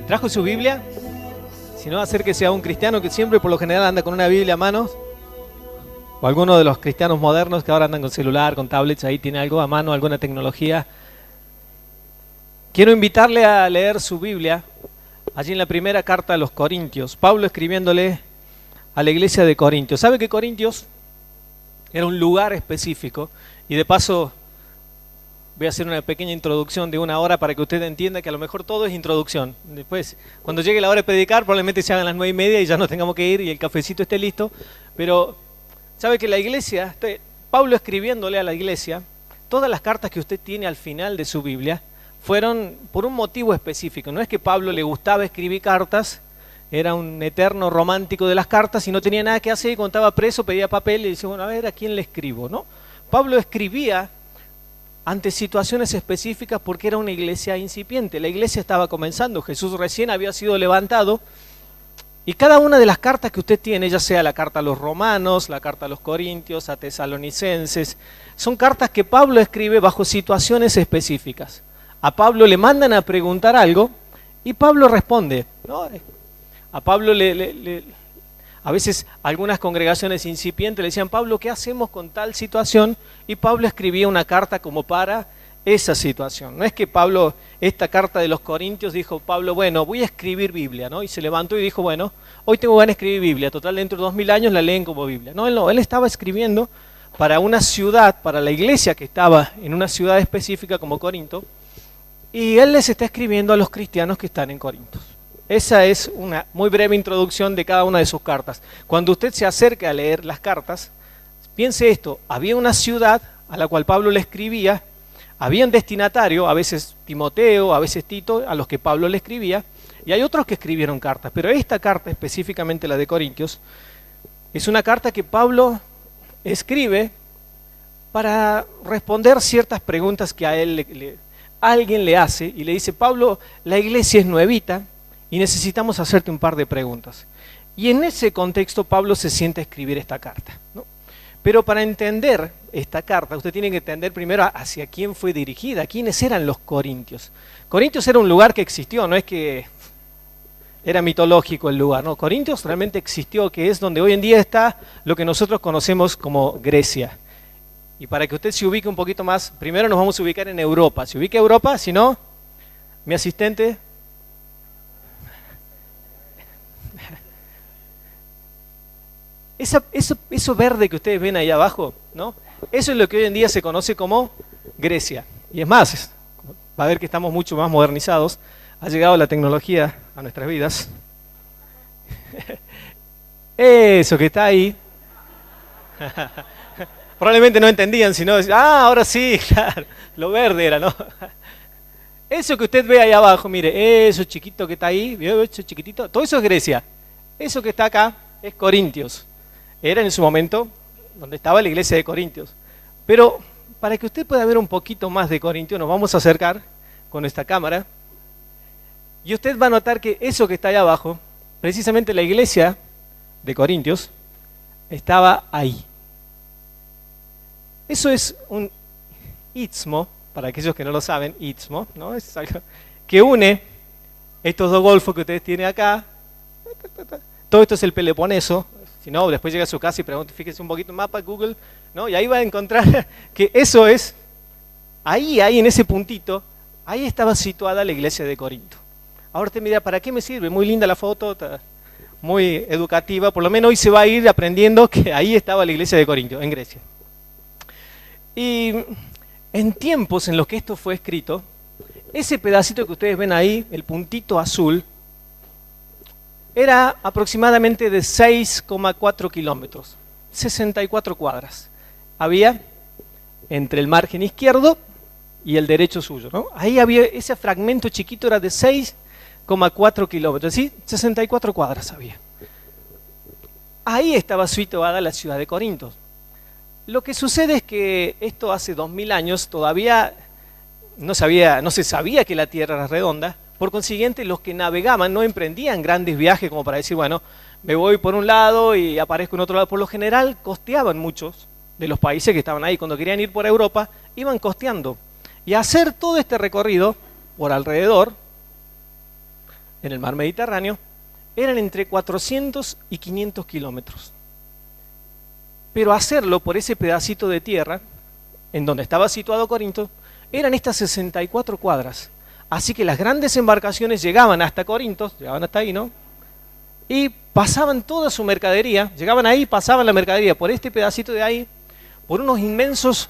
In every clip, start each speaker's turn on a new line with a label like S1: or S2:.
S1: ¿Trajo su Biblia? Si no, acérquese a un cristiano que siempre por lo general anda con una Biblia a mano. O alguno de los cristianos modernos que ahora andan con celular, con tablets, ahí tiene algo a mano, alguna tecnología. Quiero invitarle a leer su Biblia, allí en la primera carta a los Corintios. Pablo escribiéndole a la iglesia de Corintios. ¿Sabe que Corintios era un lugar específico? Y de paso voy a hacer una pequeña introducción de 1 hora para que usted entienda que a lo mejor todo es introducción. Después, cuando llegue la hora de predicar, probablemente se hagan las 9:30 y ya no tengamos que ir y el cafecito esté listo. Pero, ¿sabe que la iglesia, Pablo escribiéndole a la iglesia, todas las cartas que usted tiene al final de su Biblia, fueron por un motivo específico? No es que Pablo le gustaba escribir cartas, era un eterno romántico de las cartas y no tenía nada que hacer y cuando estaba preso pedía papel y decía, bueno, a ver, ¿a quién le escribo? ¿No? Pablo escribía ante situaciones específicas porque era una iglesia incipiente. La iglesia estaba comenzando, Jesús recién había sido levantado y cada una de las cartas que usted tiene, ya sea la carta a los romanos, la carta a los corintios, a tesalonicenses, son cartas que Pablo escribe bajo situaciones específicas. A Pablo le mandan a preguntar algo y Pablo responde, ¿no? A Pablo a veces algunas congregaciones incipientes le decían, Pablo, ¿qué hacemos con tal situación? Y Pablo escribía una carta como para esa situación. No es que Pablo, esta carta de los Corintios, dijo Pablo, bueno, voy a escribir Biblia, ¿no? Y se levantó y dijo, bueno, hoy tengo ganas de escribir Biblia, total dentro de 2000 años la leen como Biblia. No, él estaba escribiendo para una ciudad, para la iglesia que estaba en una ciudad específica como Corinto, y él les está escribiendo a los cristianos que están en Corinto. Esa es una muy breve introducción de cada una de sus cartas. Cuando usted se acerque a leer las cartas, piense esto, había una ciudad a la cual Pablo le escribía, había un destinatario, a veces Timoteo, a veces Tito, a los que Pablo le escribía, y hay otros que escribieron cartas, pero esta carta, específicamente la de Corintios, es una carta que Pablo escribe para responder ciertas preguntas que a él alguien le hace, y le dice, Pablo, la iglesia es nuevita, y necesitamos hacerte un par de preguntas. Y en ese contexto Pablo se sienta a escribir esta carta, ¿no? Pero para entender esta carta, usted tiene que entender primero hacia quién fue dirigida, quiénes eran los corintios. Corintios era un lugar que existió, no es que era mitológico el lugar, no. Corintios realmente existió, que es donde hoy en día está lo que nosotros conocemos como Grecia. Y para que usted se ubique un poquito más, primero nos vamos a ubicar en Europa. Se ubica Europa, si no, mi asistente... Eso verde que ustedes ven ahí abajo, ¿no? Eso es lo que hoy en día se conoce como Grecia. Y es más, va a ver que estamos mucho más modernizados. Ha llegado la tecnología a nuestras vidas. Eso que está ahí. Probablemente no entendían, sino, ahora sí, claro, lo verde era, ¿no? Eso que usted ve ahí abajo, mire, eso chiquito que está ahí, eso chiquitito, todo eso es Grecia. Eso que está acá es Corintios. Era en su momento donde estaba la iglesia de Corintios. Pero para que usted pueda ver un poquito más de Corintios, nos vamos a acercar con esta cámara. Y usted va a notar que eso que está ahí abajo, precisamente la iglesia de Corintios, estaba ahí. Eso es un istmo, para aquellos que no lo saben, istmo, ¿no? Es algo que une estos dos golfos que ustedes tienen acá. Todo esto es el Peloponeso. Si no, después llega a su casa y pregunta, fíjese un poquito en mapa, Google, ¿no? Y ahí va a encontrar que eso es, ahí en ese puntito, ahí estaba situada la iglesia de Corinto. Ahora usted mira, ¿para qué me sirve? Muy linda la foto, muy educativa, por lo menos hoy se va a ir aprendiendo que ahí estaba la iglesia de Corinto, en Grecia. Y en tiempos en los que esto fue escrito, ese pedacito que ustedes ven ahí, el puntito azul, era aproximadamente de 6,4 kilómetros, 64 cuadras. Había entre el margen izquierdo y el derecho suyo, ¿no? Ahí había, ese fragmento chiquito era de 6,4 kilómetros, ¿sí? 64 cuadras había. Ahí estaba situada la ciudad de Corinto. Lo que sucede es que esto hace 2000 años todavía no se sabía que la Tierra era redonda. Por consiguiente, los que navegaban no emprendían grandes viajes como para decir, bueno, me voy por un lado y aparezco en otro lado. Por lo general, costeaban muchos de los países que estaban ahí. Cuando querían ir por Europa, iban costeando. Y hacer todo este recorrido por alrededor en el mar Mediterráneo, eran entre 400 y 500 kilómetros. Pero hacerlo por ese pedacito de tierra, en donde estaba situado Corinto, eran estas 64 cuadras. Así que las grandes embarcaciones llegaban hasta Corinto, llegaban hasta ahí, ¿no? Y pasaban toda su mercadería, llegaban ahí, pasaban la mercadería por este pedacito de ahí, por unos inmensos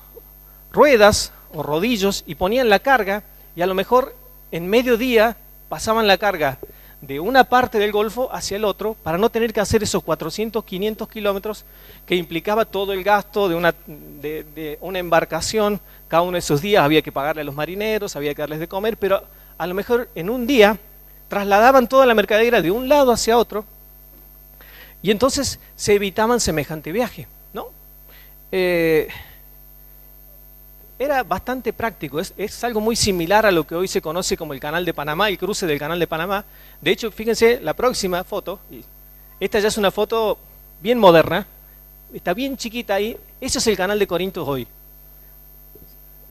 S1: ruedas o rodillos, y ponían la carga, y a lo mejor en mediodía pasaban la carga de una parte del Golfo hacia el otro, para no tener que hacer esos 400, 500 kilómetros que implicaba todo el gasto de una embarcación. Cada uno de esos días había que pagarle a los marineros, había que darles de comer, pero a lo mejor en un día trasladaban toda la mercadería de un lado hacia otro, y entonces se evitaban semejante viaje, ¿no? Era bastante práctico, es algo muy similar a lo que hoy se conoce como el Canal de Panamá, el cruce del Canal de Panamá. De hecho, fíjense, la próxima foto, esta ya es una foto bien moderna, está bien chiquita ahí, ese es el Canal de Corinto hoy.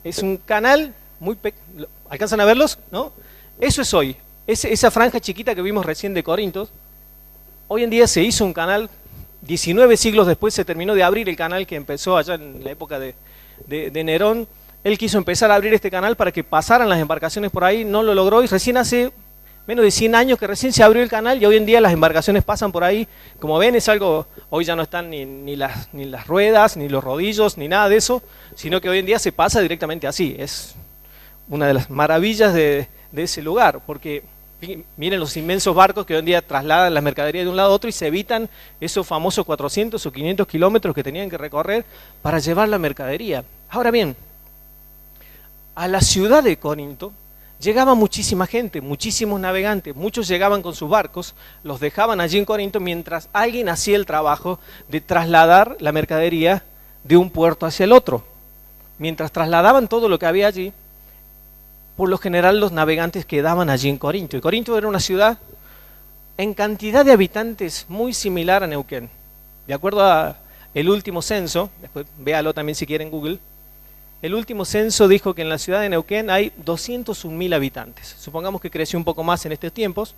S1: Es un canal muy pequeño, ¿alcanzan a verlos? ¿No? Eso es hoy, esa franja chiquita que vimos recién de Corinto. Hoy en día se hizo un canal, 19 siglos después se terminó de abrir el canal que empezó allá en la época de Nerón. Él quiso empezar a abrir este canal para que pasaran las embarcaciones por ahí, no lo logró, y recién hace menos de 100 años que recién se abrió el canal, y hoy en día las embarcaciones pasan por ahí. Como ven, es algo, hoy ya no están ni las ruedas, ni los rodillos, ni nada de eso, sino que hoy en día se pasa directamente así. Es una de las maravillas de ese lugar, porque miren los inmensos barcos que hoy en día trasladan las mercaderías de un lado a otro, y se evitan esos famosos 400 o 500 kilómetros que tenían que recorrer para llevar la mercadería. Ahora bien, a la ciudad de Corinto llegaba muchísima gente, muchísimos navegantes, muchos llegaban con sus barcos, los dejaban allí en Corinto mientras alguien hacía el trabajo de trasladar la mercadería de un puerto hacia el otro. Mientras trasladaban todo lo que había allí, por lo general los navegantes quedaban allí en Corinto. Y Corinto era una ciudad en cantidad de habitantes muy similar a Neuquén. De acuerdo al último censo, después véalo también si quieren en Google, el último censo dijo que en la ciudad de Neuquén hay 201.000 habitantes. Supongamos que creció un poco más en estos tiempos,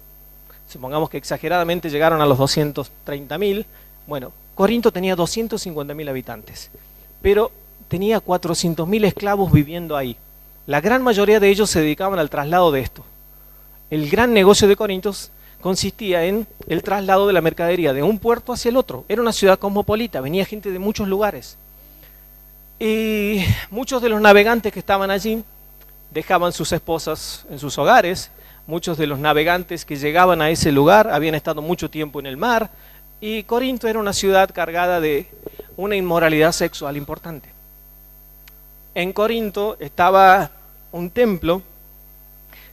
S1: supongamos que exageradamente llegaron a los 230.000. Bueno, Corinto tenía 250.000 habitantes, pero tenía 400.000 esclavos viviendo ahí. La gran mayoría de ellos se dedicaban al traslado de esto. El gran negocio de Corinto consistía en el traslado de la mercadería de un puerto hacia el otro. Era una ciudad cosmopolita, venía gente de muchos lugares. Y muchos de los navegantes que estaban allí dejaban sus esposas en sus hogares. Muchos de los navegantes que llegaban a ese lugar habían estado mucho tiempo en el mar. Y Corinto era una ciudad cargada de una inmoralidad sexual importante. En Corinto estaba un templo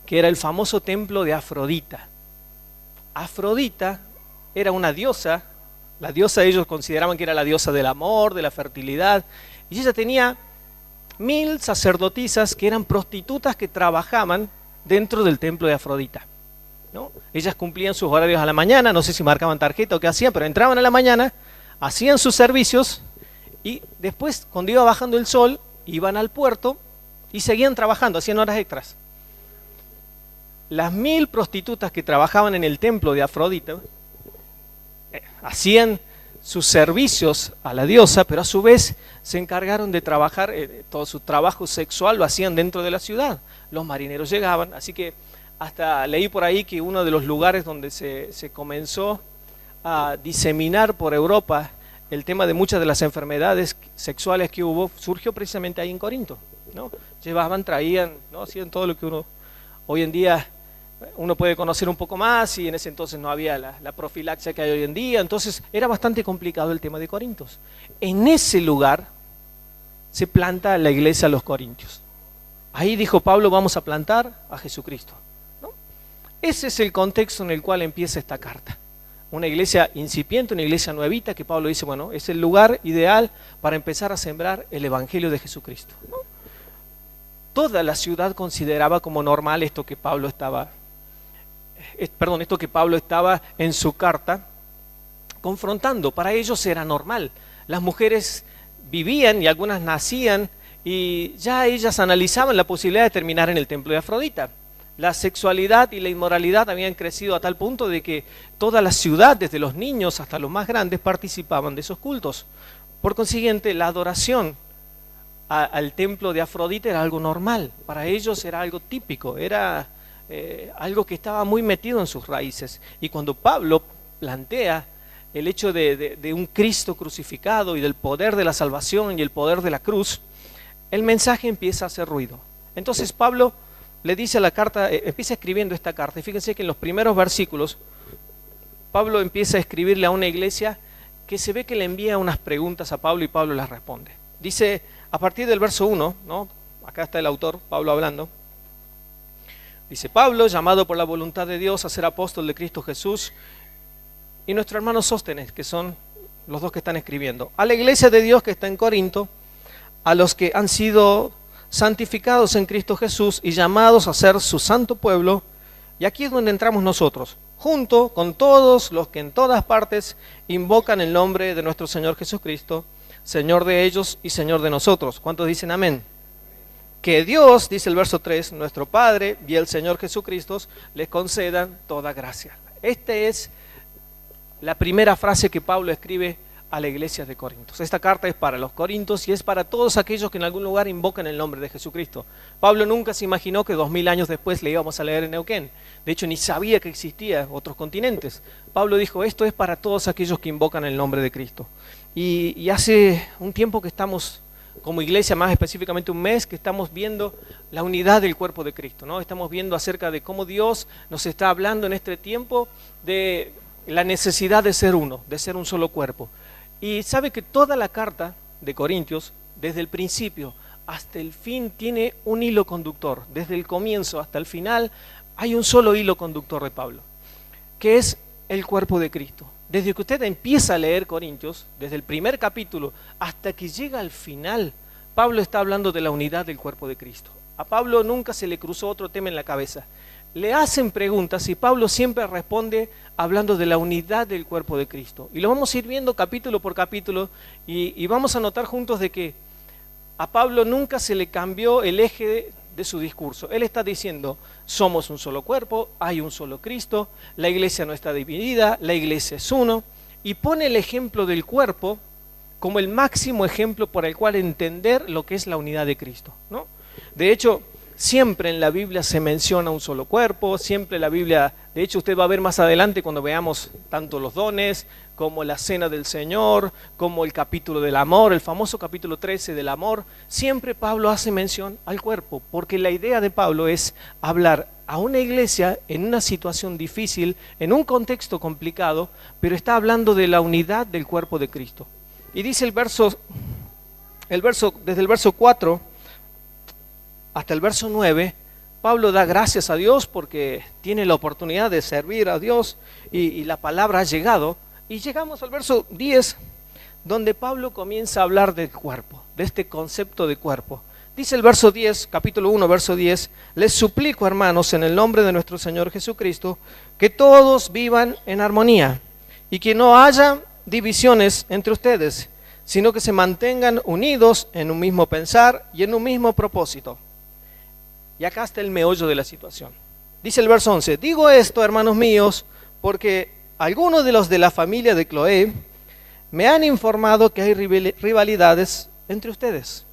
S1: que era el famoso templo de Afrodita. Afrodita era una diosa, la diosa ellos consideraban que era la diosa del amor, de la fertilidad, y ella tenía 1000 sacerdotisas que eran prostitutas que trabajaban dentro del templo de Afrodita, ¿no? Ellas cumplían sus horarios a la mañana, no sé si marcaban tarjeta o qué hacían, pero entraban a la mañana, hacían sus servicios y después, cuando iba bajando el sol, iban al puerto y seguían trabajando, hacían horas extras. Las 1000 prostitutas que trabajaban en el templo de Afrodita hacían sus servicios a la diosa, pero a su vez se encargaron de trabajar, todo su trabajo sexual lo hacían dentro de la ciudad. Los marineros llegaban, así que hasta leí por ahí que uno de los lugares donde se comenzó a diseminar por Europa el tema de muchas de las enfermedades sexuales que hubo, surgió precisamente ahí en Corinto, ¿no? Llevaban, traían, ¿no? Hacían todo lo que uno hoy en día uno puede conocer un poco más, y en ese entonces no había la profilaxia que hay hoy en día, entonces era bastante complicado el tema de Corintios. En ese lugar se planta la iglesia de los Corintios. Ahí dijo Pablo, vamos a plantar a Jesucristo, ¿no? Ese es el contexto en el cual empieza esta carta. Una iglesia incipiente, una iglesia nuevita, que Pablo dice, bueno, es el lugar ideal para empezar a sembrar el evangelio de Jesucristo, ¿no? Toda la ciudad consideraba como normal esto que Pablo estaba en su carta confrontando. Para ellos era normal. Las mujeres vivían y algunas nacían y ya ellas analizaban la posibilidad de terminar en el templo de Afrodita. La sexualidad y la inmoralidad habían crecido a tal punto de que toda la ciudad, desde los niños hasta los más grandes, participaban de esos cultos. Por consiguiente, la adoración al templo de Afrodita era algo normal. Para ellos era algo típico, era algo que estaba muy metido en sus raíces. Y cuando Pablo plantea el hecho de un Cristo crucificado y del poder de la salvación y el poder de la cruz, el mensaje empieza a hacer ruido. Entonces Pablo le dice a la carta, empieza escribiendo esta carta, y fíjense que en los primeros versículos Pablo empieza a escribirle a una iglesia que se ve que le envía unas preguntas a Pablo y Pablo las responde. Dice a partir del verso 1, ¿no? Acá está el autor, Pablo hablando. Dice: Pablo, llamado por la voluntad de Dios a ser apóstol de Cristo Jesús, y nuestro hermano Sóstenes, que son los dos que están escribiendo, a la iglesia de Dios que está en Corinto, a los que han sido santificados en Cristo Jesús y llamados a ser su santo pueblo. Y aquí es donde entramos nosotros, junto con todos los que en todas partes invocan el nombre de nuestro Señor Jesucristo, Señor de ellos y Señor de nosotros. ¿Cuántos dicen amén? Que Dios, dice el verso 3, nuestro Padre y el Señor Jesucristo les concedan toda gracia. Esta es la primera frase que Pablo escribe a la iglesia de Corintios. Esta carta es para los corintios y es para todos aquellos que en algún lugar invocan el nombre de Jesucristo. Pablo nunca se imaginó que 2000 años después le íbamos a leer en Neuquén. De hecho, ni sabía que existían otros continentes. Pablo dijo: esto es para todos aquellos que invocan el nombre de Cristo. Y hace un tiempo que estamos, como iglesia, más específicamente un mes, que estamos viendo la unidad del cuerpo de Cristo, ¿no? Estamos viendo acerca de cómo Dios nos está hablando en este tiempo de la necesidad de ser uno, de ser un solo cuerpo. Y sabe que toda la carta de Corintios, desde el principio hasta el fin, tiene un hilo conductor. Desde el comienzo hasta el final hay un solo hilo conductor de Pablo, que es el cuerpo de Cristo. Desde que usted empieza a leer Corintios, desde el primer capítulo hasta que llega al final, Pablo está hablando de la unidad del cuerpo de Cristo. A Pablo nunca se le cruzó otro tema en la cabeza. Le hacen preguntas y Pablo siempre responde hablando de la unidad del cuerpo de Cristo. Y lo vamos a ir viendo capítulo por capítulo y vamos a notar juntos de que a Pablo nunca se le cambió el eje de su discurso. Él está diciendo: somos un solo cuerpo, hay un solo Cristo, la iglesia no está dividida, la iglesia es uno, y pone el ejemplo del cuerpo como el máximo ejemplo por el cual entender lo que es la unidad de Cristo, ¿no? De hecho, siempre en la Biblia se menciona un solo cuerpo, siempre la Biblia, de hecho usted va a ver más adelante cuando veamos tanto los dones, como la cena del Señor, como el capítulo del amor, el famoso capítulo 13 del amor, siempre Pablo hace mención al cuerpo, porque la idea de Pablo es hablar a una iglesia en una situación difícil, en un contexto complicado, pero está hablando de la unidad del cuerpo de Cristo. Y dice desde el verso 4 hasta el verso 9, Pablo da gracias a Dios porque tiene la oportunidad de servir a Dios y la palabra ha llegado. Y llegamos al verso 10, donde Pablo comienza a hablar del cuerpo, de este concepto de cuerpo. Dice el verso 10, capítulo 1, verso 10, les suplico, hermanos, en el nombre de nuestro Señor Jesucristo, que todos vivan en armonía y que no haya divisiones entre ustedes, sino que se mantengan unidos en un mismo pensar y en un mismo propósito. Y acá está el meollo de la situación. Dice el verso 11, digo esto, hermanos míos, porque algunos de los de la familia de Cloé me han informado que hay rivalidades entre ustedes.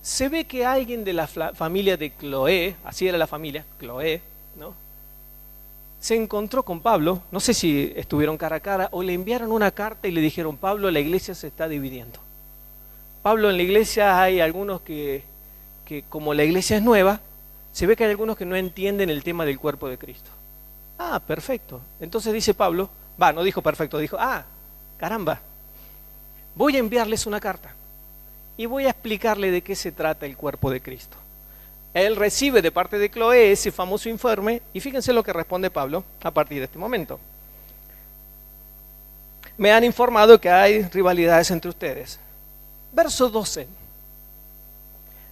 S1: Se ve que alguien de la familia de Cloé, así era la familia, Cloé, ¿no?, se encontró con Pablo, no sé si estuvieron cara a cara o le enviaron una carta y le dijeron: Pablo, la iglesia se está dividiendo. Pablo, en la iglesia hay algunos que como la iglesia es nueva, se ve que hay algunos que no entienden el tema del cuerpo de Cristo. Ah, perfecto. Entonces dice Pablo, no dijo perfecto, dijo: caramba, voy a enviarles una carta y voy a explicarle de qué se trata el cuerpo de Cristo. Él recibe de parte de Cloé ese famoso informe y fíjense lo que responde Pablo a partir de este momento. Me han informado que hay rivalidades entre ustedes. Verso 12.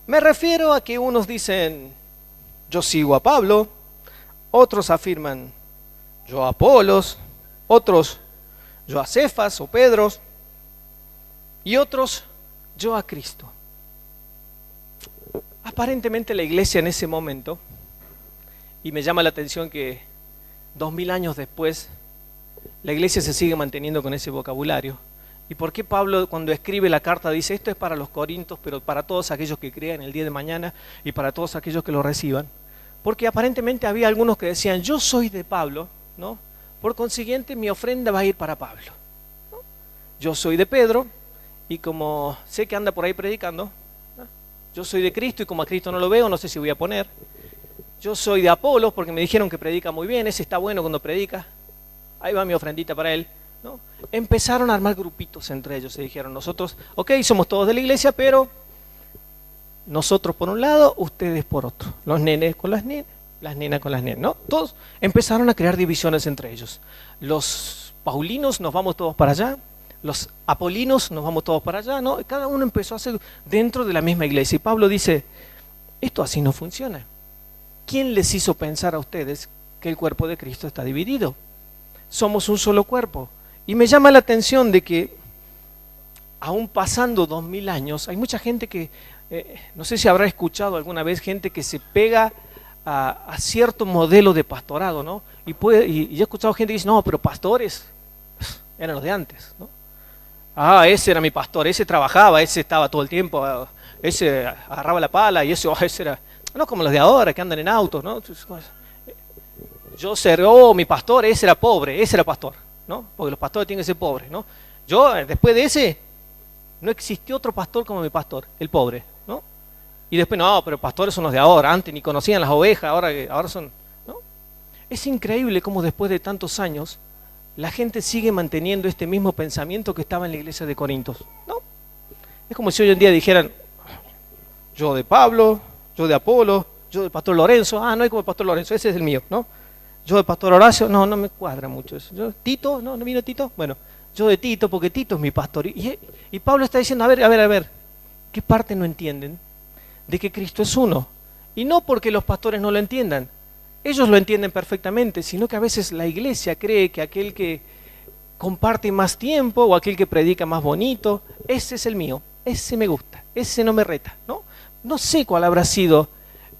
S1: Me refiero a que unos dicen: yo sigo a Pablo, otros afirman: yo a Apolos, otros: yo a Cefas o Pedro, y otros: yo a Cristo. Aparentemente la iglesia en ese momento Y me llama la atención que 2000 años después la iglesia se sigue manteniendo con ese vocabulario. ¿Y por qué Pablo cuando escribe la carta dice esto es para los corintios, pero para todos aquellos que crean el día de mañana y para todos aquellos que lo reciban? Porque aparentemente había algunos que decían yo soy de Pablo, ¿no? Por consiguiente mi ofrenda va a ir para Pablo, ¿no? Yo soy de Pedro y como sé que anda por ahí predicando, ¿no? Yo soy de Cristo y como a Cristo no lo veo, no sé si voy a poner. Yo soy de Apolo porque me dijeron que predica muy bien, ese está bueno cuando predica, ahí va mi ofrendita para él, ¿no? Empezaron a armar grupitos entre ellos, se dijeron nosotros, ok, somos todos de la iglesia, pero nosotros por un lado, ustedes por otro, los nenes con las nenas con las nenas, ¿no? Todos empezaron a crear divisiones entre ellos. Los paulinos nos vamos todos para allá, los apolinos nos vamos todos para allá, ¿no? Cada uno empezó a hacer dentro de la misma iglesia. Y Pablo dice, esto así no funciona. ¿Quién les hizo pensar a ustedes que el cuerpo de Cristo está dividido? Somos un solo cuerpo. Y me llama la atención de que, aún pasando 2000 años, hay mucha gente que, no sé si habrá escuchado alguna vez, gente que se pega a cierto modelo de pastorado, ¿no? Y yo he escuchado gente que dice, no, pero pastores eran los de antes, ¿no? Ah, ese era mi pastor, ese trabajaba, ese estaba todo el tiempo, ese agarraba la pala y ese era, no como los de ahora que andan en autos, ¿no? Mi pastor, ese era pobre, ese era pastor, ¿no? Porque los pastores tienen que ser pobres, ¿no? Yo, después de ese, no existió otro pastor como mi pastor, el pobre, ¿no? Y después, no, pero pastores son los de ahora, antes ni conocían las ovejas, ahora son, ¿no? Es increíble cómo después de tantos años, la gente sigue manteniendo este mismo pensamiento que estaba en la iglesia de Corintios, ¿no? Es como si hoy en día dijeran, yo de Pablo, yo de Apolo, yo del pastor Lorenzo, no hay como el pastor Lorenzo, ese es el mío, ¿no? Yo del pastor Horacio, no me cuadra mucho eso. Yo, Tito, ¿no vino Tito? Bueno, yo de Tito, porque Tito es mi pastor. Y Pablo está diciendo, a ver, ¿qué parte no entienden? De que Cristo es uno. Y no porque los pastores no lo entiendan, ellos lo entienden perfectamente, sino que a veces la iglesia cree que aquel que comparte más tiempo o aquel que predica más bonito, ese es el mío, ese me gusta, ese no me reta, ¿no? No sé cuál habrá sido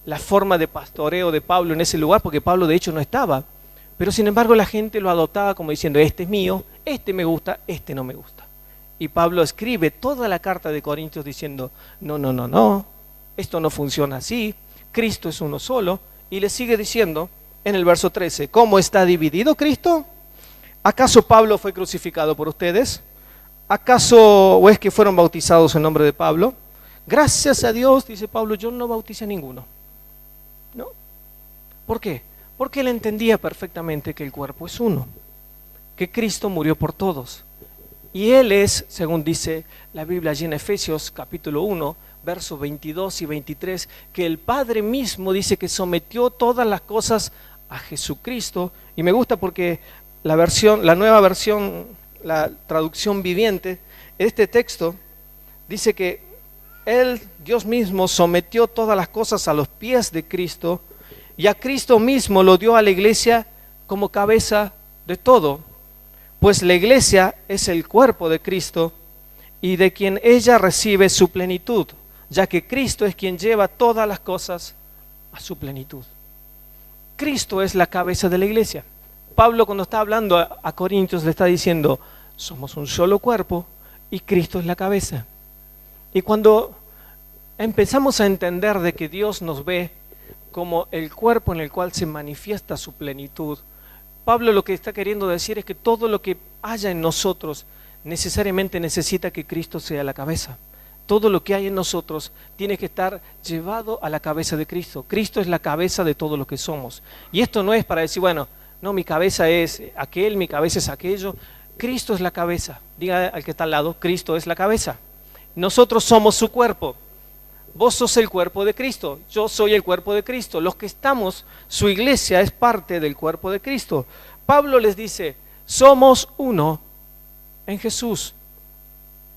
S1: la forma de pastoreo de Pablo en ese lugar, porque Pablo de hecho no estaba, pero sin embargo la gente lo adoptaba como diciendo, este es mío, este me gusta, este no me gusta. Y Pablo escribe toda la carta de Corintios diciendo, no, esto no funciona así, Cristo es uno solo, y le sigue diciendo en el verso 13, ¿cómo está dividido Cristo? ¿Acaso Pablo fue crucificado por ustedes? ¿Acaso o es que fueron bautizados en nombre de Pablo? Gracias a Dios, dice Pablo, yo no bauticé a ninguno. ¿No? ¿Por qué? Porque él entendía perfectamente que el cuerpo es uno, que Cristo murió por todos. Y él es, según dice la Biblia allí en Efesios capítulo 1, versos 22 y 23, que el Padre mismo dice que sometió todas las cosas a Jesucristo. Y me gusta porque la nueva versión, la traducción viviente, este texto dice que Él, Dios mismo, sometió todas las cosas a los pies de Cristo y a Cristo mismo lo dio a la iglesia como cabeza de todo, pues la iglesia es el cuerpo de Cristo y de quien ella recibe su plenitud, ya que Cristo es quien lleva todas las cosas a su plenitud. Cristo es la cabeza de la iglesia. Pablo cuando está hablando a Corintios le está diciendo, somos un solo cuerpo y Cristo es la cabeza. Y cuando empezamos a entender de que Dios nos ve como el cuerpo en el cual se manifiesta su plenitud, Pablo lo que está queriendo decir es que todo lo que haya en nosotros necesariamente necesita que Cristo sea la cabeza. Todo lo que hay en nosotros tiene que estar llevado a la cabeza de Cristo. Cristo es la cabeza de todo lo que somos. Y esto no es para decir, bueno, no, mi cabeza es aquel, mi cabeza es aquello. Cristo es la cabeza. Diga al que está al lado, Cristo es la cabeza. Nosotros somos su cuerpo. Vos sos el cuerpo de Cristo, yo soy el cuerpo de Cristo. Los que estamos, su iglesia es parte del cuerpo de Cristo. Pablo les dice, somos uno en Jesús.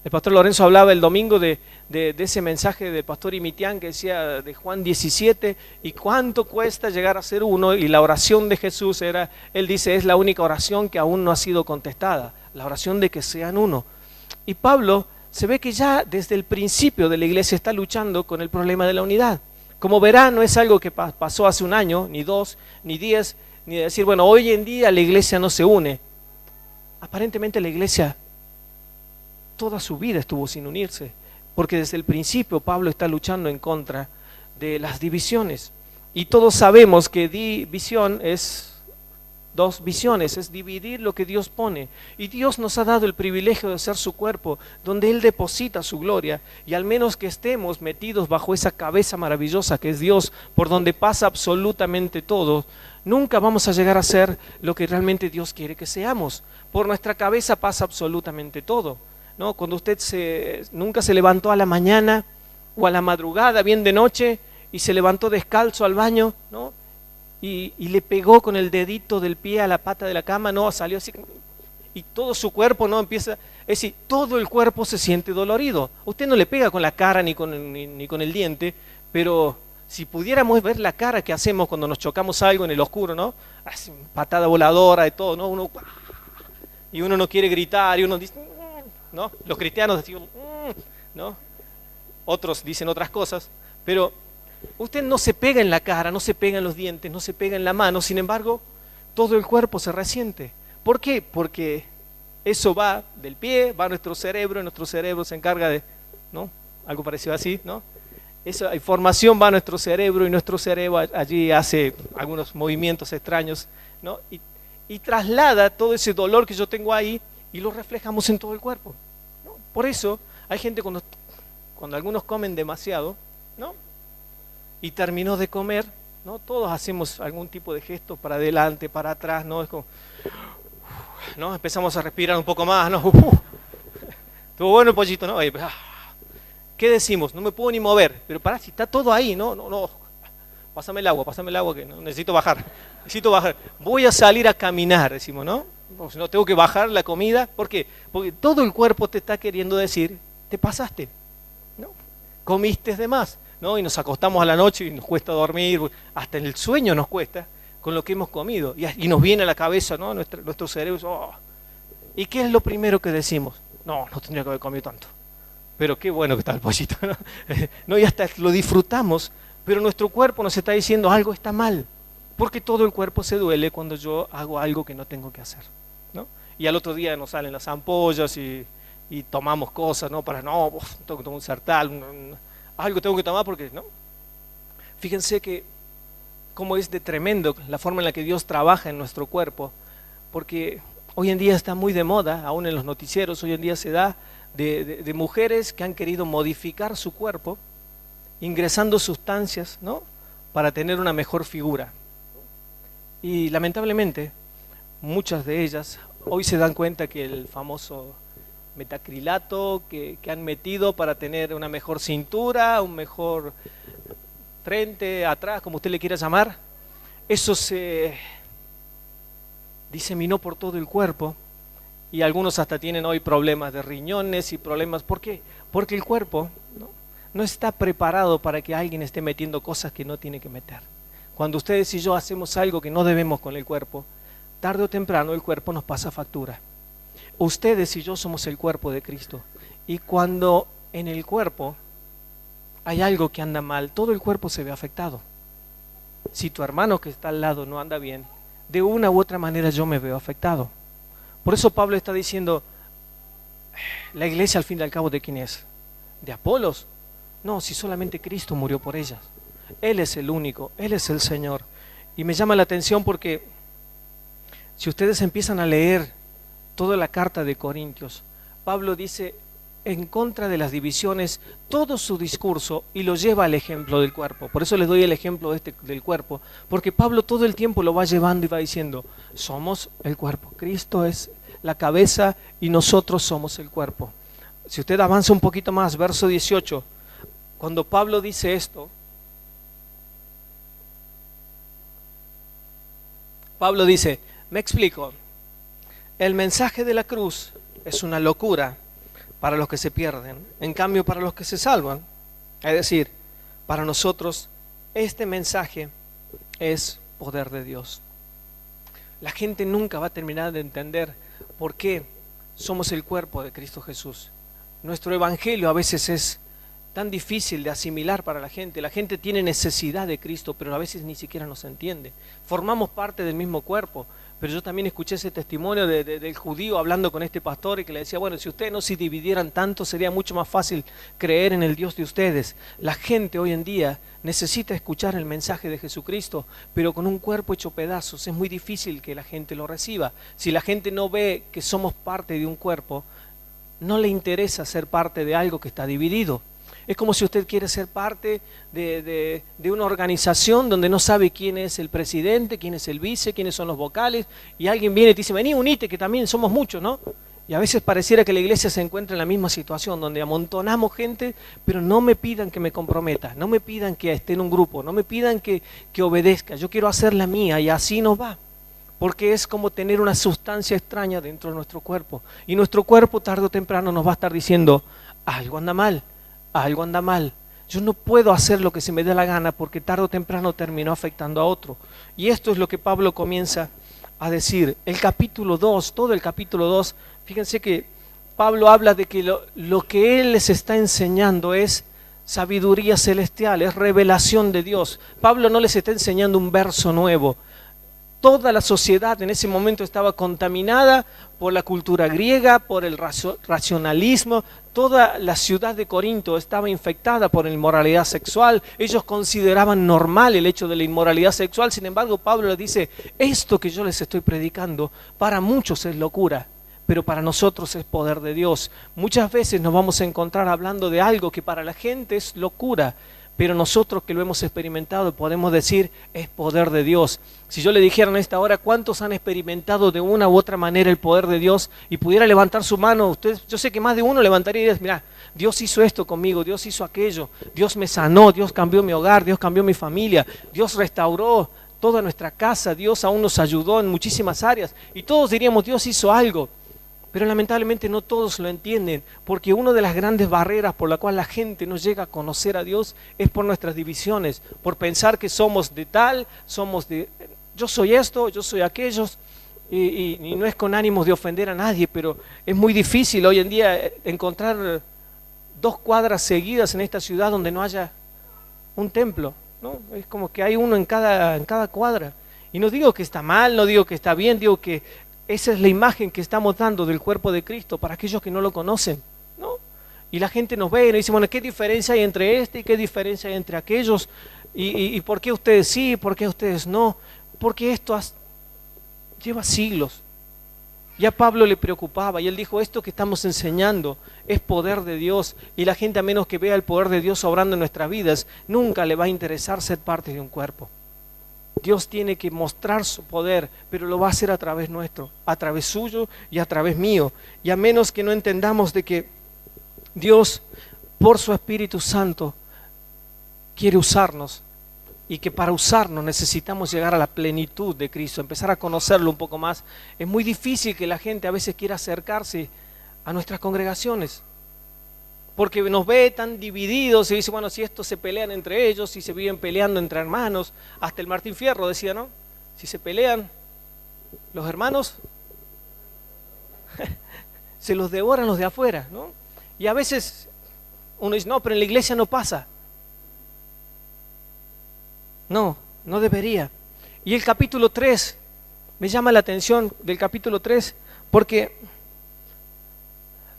S1: El pastor Lorenzo hablaba el domingo de ese mensaje del pastor Imitián que decía de Juan 17 y cuánto cuesta llegar a ser uno, y la oración de Jesús era, él dice, es la única oración que aún no ha sido contestada, la oración de que sean uno. Y Pablo se ve que ya desde el principio de la iglesia está luchando con el problema de la unidad, Como verán, no es algo que pasó hace un año, ni 2, ni 10, ni de decir, bueno, hoy en día la iglesia no se une. Aparentemente la iglesia toda su vida estuvo sin unirse, porque desde el principio Pablo está luchando en contra de las divisiones. Y todos sabemos que división es 2 visiones, es dividir lo que Dios pone. Y Dios nos ha dado el privilegio de ser su cuerpo, donde Él deposita su gloria. Y al menos que estemos metidos bajo esa cabeza maravillosa que es Dios, por donde pasa absolutamente todo, nunca vamos a llegar a ser lo que realmente Dios quiere que seamos. Por nuestra cabeza pasa absolutamente todo, ¿no? Cuando usted nunca se levantó a la mañana o a la madrugada, bien de noche, y se levantó descalzo al baño, ¿no? Y le pegó con el dedito del pie a la pata de la cama, no, salió así, y todo su cuerpo no empieza, es decir, todo el cuerpo se siente dolorido. Usted no le pega con la cara ni con el diente, pero si pudiéramos ver la cara que hacemos cuando nos chocamos algo en el oscuro, ¿no? Así, patada voladora de todo, ¿no? Y uno no quiere gritar, y uno dice, ¿no? Los cristianos decimos, ¿no? Otros dicen otras cosas, pero usted no se pega en la cara, no se pega en los dientes, no se pega en la mano, sin embargo, todo el cuerpo se resiente. ¿Por qué? Porque eso va del pie, va a nuestro cerebro, y nuestro cerebro se encarga de, ¿no? Algo parecido así, ¿no? Esa información va a nuestro cerebro y nuestro cerebro allí hace algunos movimientos extraños, ¿no? Y traslada todo ese dolor que yo tengo ahí y lo reflejamos en todo el cuerpo, ¿no? Por eso hay gente cuando algunos comen demasiado, ¿no? Y terminó de comer, ¿no? Todos hacemos algún tipo de gesto para adelante, para atrás, ¿no? Es como, ¿no? Empezamos a respirar un poco más, ¿no? Estuvo bueno el pollito, ¿no? ¿Qué decimos? No me puedo ni mover, pero pará, si está todo ahí, no, pásame el agua que no, necesito bajar. Voy a salir a caminar, decimos, ¿no? O si no, tengo que bajar la comida. ¿Por qué? Porque todo el cuerpo te está queriendo decir, te pasaste, ¿no? Comiste de más, ¿no? Y nos acostamos a la noche y nos cuesta dormir, hasta en el sueño nos cuesta con lo que hemos comido. Y nos viene a la cabeza, ¿no? Nuestro cerebro, oh. ¿Y qué es lo primero que decimos? No tendría que haber comido tanto. Pero qué bueno que está el pollito, ¿no? No, y hasta lo disfrutamos, pero nuestro cuerpo nos está diciendo algo está mal, porque todo el cuerpo se duele cuando yo hago algo que no tengo que hacer, ¿no? Y al otro día nos salen las ampollas y tomamos cosas, ¿no? Tengo que tomar un Sertal, algo tengo que tomar porque, ¿no? Fíjense que cómo es de tremendo la forma en la que Dios trabaja en nuestro cuerpo, porque hoy en día está muy de moda, aún en los noticieros, hoy en día se da de mujeres que han querido modificar su cuerpo, ingresando sustancias, ¿no? Para tener una mejor figura. Y lamentablemente, muchas de ellas hoy se dan cuenta que el famoso metacrilato que han metido para tener una mejor cintura, un mejor frente, atrás, como usted le quiera llamar, eso se diseminó por todo el cuerpo. Y algunos hasta tienen hoy problemas de riñones y problemas. ¿Por qué? Porque el cuerpo no está preparado para que alguien esté metiendo cosas que no tiene que meter. Cuando ustedes y yo hacemos algo que no debemos con el cuerpo, tarde o temprano el cuerpo nos pasa factura. Ustedes y yo somos el cuerpo de Cristo. Y cuando en el cuerpo hay algo que anda mal, todo el cuerpo se ve afectado. Si tu hermano que está al lado no anda bien, de una u otra manera yo me veo afectado. Por eso Pablo está diciendo, la iglesia al fin y al cabo, ¿de quién es? ¿De Apolos? No, si solamente Cristo murió por ellas. Él es el único, Él es el Señor. Y me llama la atención porque si ustedes empiezan a leer toda la carta de Corintios, Pablo dice en contra de las divisiones todo su discurso y lo lleva al ejemplo del cuerpo. Por eso les doy el ejemplo del cuerpo, porque Pablo todo el tiempo lo va llevando y va diciendo, somos el cuerpo, Cristo es la cabeza y nosotros somos el cuerpo. Si usted avanza un poquito más, verso 18, cuando Pablo dice esto, Pablo dice, me explico, el mensaje de la cruz es una locura para los que se pierden, en cambio para los que se salvan, es decir, para nosotros este mensaje es poder de Dios. La gente nunca va a terminar de entender por qué somos el cuerpo de Cristo Jesús. Nuestro evangelio a veces es tan difícil de asimilar para la gente. La gente tiene necesidad de Cristo, pero a veces ni siquiera nos entiende. Formamos parte del mismo cuerpo, pero yo también escuché ese testimonio del judío hablando con este pastor y que le decía, bueno, si ustedes no se dividieran tanto, sería mucho más fácil creer en el Dios de ustedes. La gente hoy en día necesita escuchar el mensaje de Jesucristo, pero con un cuerpo hecho pedazos es muy difícil que la gente lo reciba. Si la gente no ve que somos parte de un cuerpo, no le interesa ser parte de algo que está dividido. Es como si usted quiere ser parte de una organización donde no sabe quién es el presidente, quién es el vice, quiénes son los vocales, y alguien viene y te dice, vení, unite, que también somos muchos, ¿no? Y a veces pareciera que la iglesia se encuentra en la misma situación, donde amontonamos gente, pero no me pidan que me comprometa, no me pidan que esté en un grupo, no me pidan que obedezca, yo quiero hacer la mía, y así nos va. Porque es como tener una sustancia extraña dentro de nuestro cuerpo, y nuestro cuerpo tarde o temprano nos va a estar diciendo, algo anda mal. Algo anda mal, yo no puedo hacer lo que se me dé la gana porque tarde o temprano terminó afectando a otro. Y esto es lo que Pablo comienza a decir. El capítulo 2, todo el capítulo 2, fíjense que Pablo habla de que lo que él les está enseñando es sabiduría celestial, es revelación de Dios. Pablo no les está enseñando un verso nuevo. Toda la sociedad en ese momento estaba contaminada por la cultura griega, por el racionalismo. Toda la ciudad de Corinto estaba infectada por la inmoralidad sexual. Ellos consideraban normal el hecho de la inmoralidad sexual. Sin embargo, Pablo les dice, esto que yo les estoy predicando, para muchos es locura, pero para nosotros es poder de Dios. Muchas veces nos vamos a encontrar hablando de algo que para la gente es locura, pero nosotros que lo hemos experimentado podemos decir, es poder de Dios. Si yo le dijera en esta hora, ¿cuántos han experimentado de una u otra manera el poder de Dios? Y pudiera levantar su mano, usted, yo sé que más de uno levantaría y diría, mira, Dios hizo esto conmigo, Dios hizo aquello, Dios me sanó, Dios cambió mi hogar, Dios cambió mi familia, Dios restauró toda nuestra casa, Dios aún nos ayudó en muchísimas áreas. Y todos diríamos, Dios hizo algo. Pero lamentablemente no todos lo entienden, porque una de las grandes barreras por la cual la gente no llega a conocer a Dios es por nuestras divisiones, por pensar que somos de tal, somos de, yo soy esto, yo soy aquellos, y no es con ánimos de ofender a nadie, pero es muy difícil hoy en día encontrar 2 cuadras seguidas en esta ciudad donde no haya un templo, ¿no? Es como que hay uno en cada cuadra. Y no digo que está mal, no digo que está bien, digo que esa es la imagen que estamos dando del cuerpo de Cristo para aquellos que no lo conocen, ¿no? Y la gente nos ve y nos dice, bueno, ¿qué diferencia hay entre este y qué diferencia hay entre aquellos? ¿Y por qué ustedes sí, por qué ustedes no? Porque esto lleva siglos. Ya a Pablo le preocupaba y él dijo, esto que estamos enseñando es poder de Dios, y la gente, a menos que vea el poder de Dios obrando en nuestras vidas, nunca le va a interesar ser parte de un cuerpo. Dios tiene que mostrar su poder, pero lo va a hacer a través nuestro, a través suyo y a través mío. Y a menos que no entendamos de que Dios, por su Espíritu Santo, quiere usarnos, y que para usarnos necesitamos llegar a la plenitud de Cristo, empezar a conocerlo un poco más, es muy difícil que la gente a veces quiera acercarse a nuestras congregaciones, porque nos ve tan divididos y dice, bueno, si estos se pelean entre ellos, si se viven peleando entre hermanos, hasta el Martín Fierro decía, ¿no? Si se pelean los hermanos, se los devoran los de afuera, ¿no? Y a veces uno dice, no, pero en la iglesia no pasa. No, no debería. Y el capítulo 3, me llama la atención del capítulo 3, porque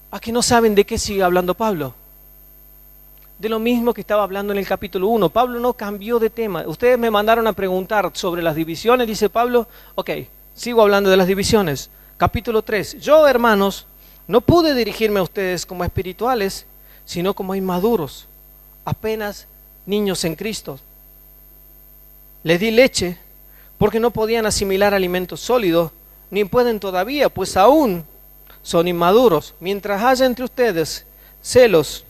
S1: ¿a que no saben de qué sigue hablando Pablo? De lo mismo que estaba hablando en el capítulo 1. Pablo no cambió de tema. Ustedes me mandaron a preguntar sobre las divisiones, dice Pablo. Ok, sigo hablando de las divisiones. Capítulo 3. Yo, hermanos, no pude dirigirme a ustedes como espirituales, sino como inmaduros, apenas niños en Cristo. Les di leche porque no podían asimilar alimentos sólidos, ni pueden todavía, pues aún son inmaduros. Mientras haya entre ustedes celos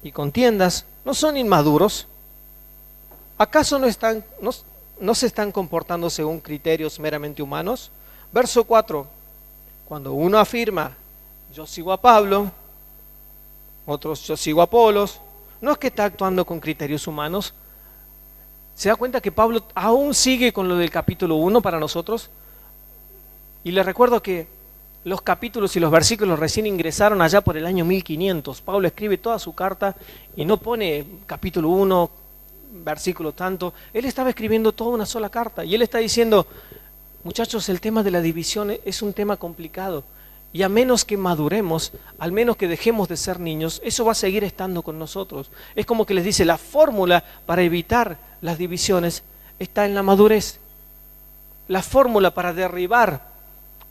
S1: y contiendas, ¿no son inmaduros? ¿Acaso no se están comportando según criterios meramente humanos? Verso 4. Cuando uno afirma, yo sigo a Pablo, otros, yo sigo a Apolos, no es que está actuando con criterios humanos. ¿Se da cuenta que Pablo aún sigue con lo del capítulo 1 para nosotros? Y les recuerdo que los capítulos y los versículos recién ingresaron allá por el año 1500. Pablo escribe toda su carta y no pone capítulo 1, versículo tanto. Él estaba escribiendo toda una sola carta y él está diciendo, muchachos, el tema de la división es un tema complicado y a menos que maduremos, al menos que dejemos de ser niños, eso va a seguir estando con nosotros. Es como que les dice, la fórmula para evitar las divisiones está en la madurez. La fórmula para derribar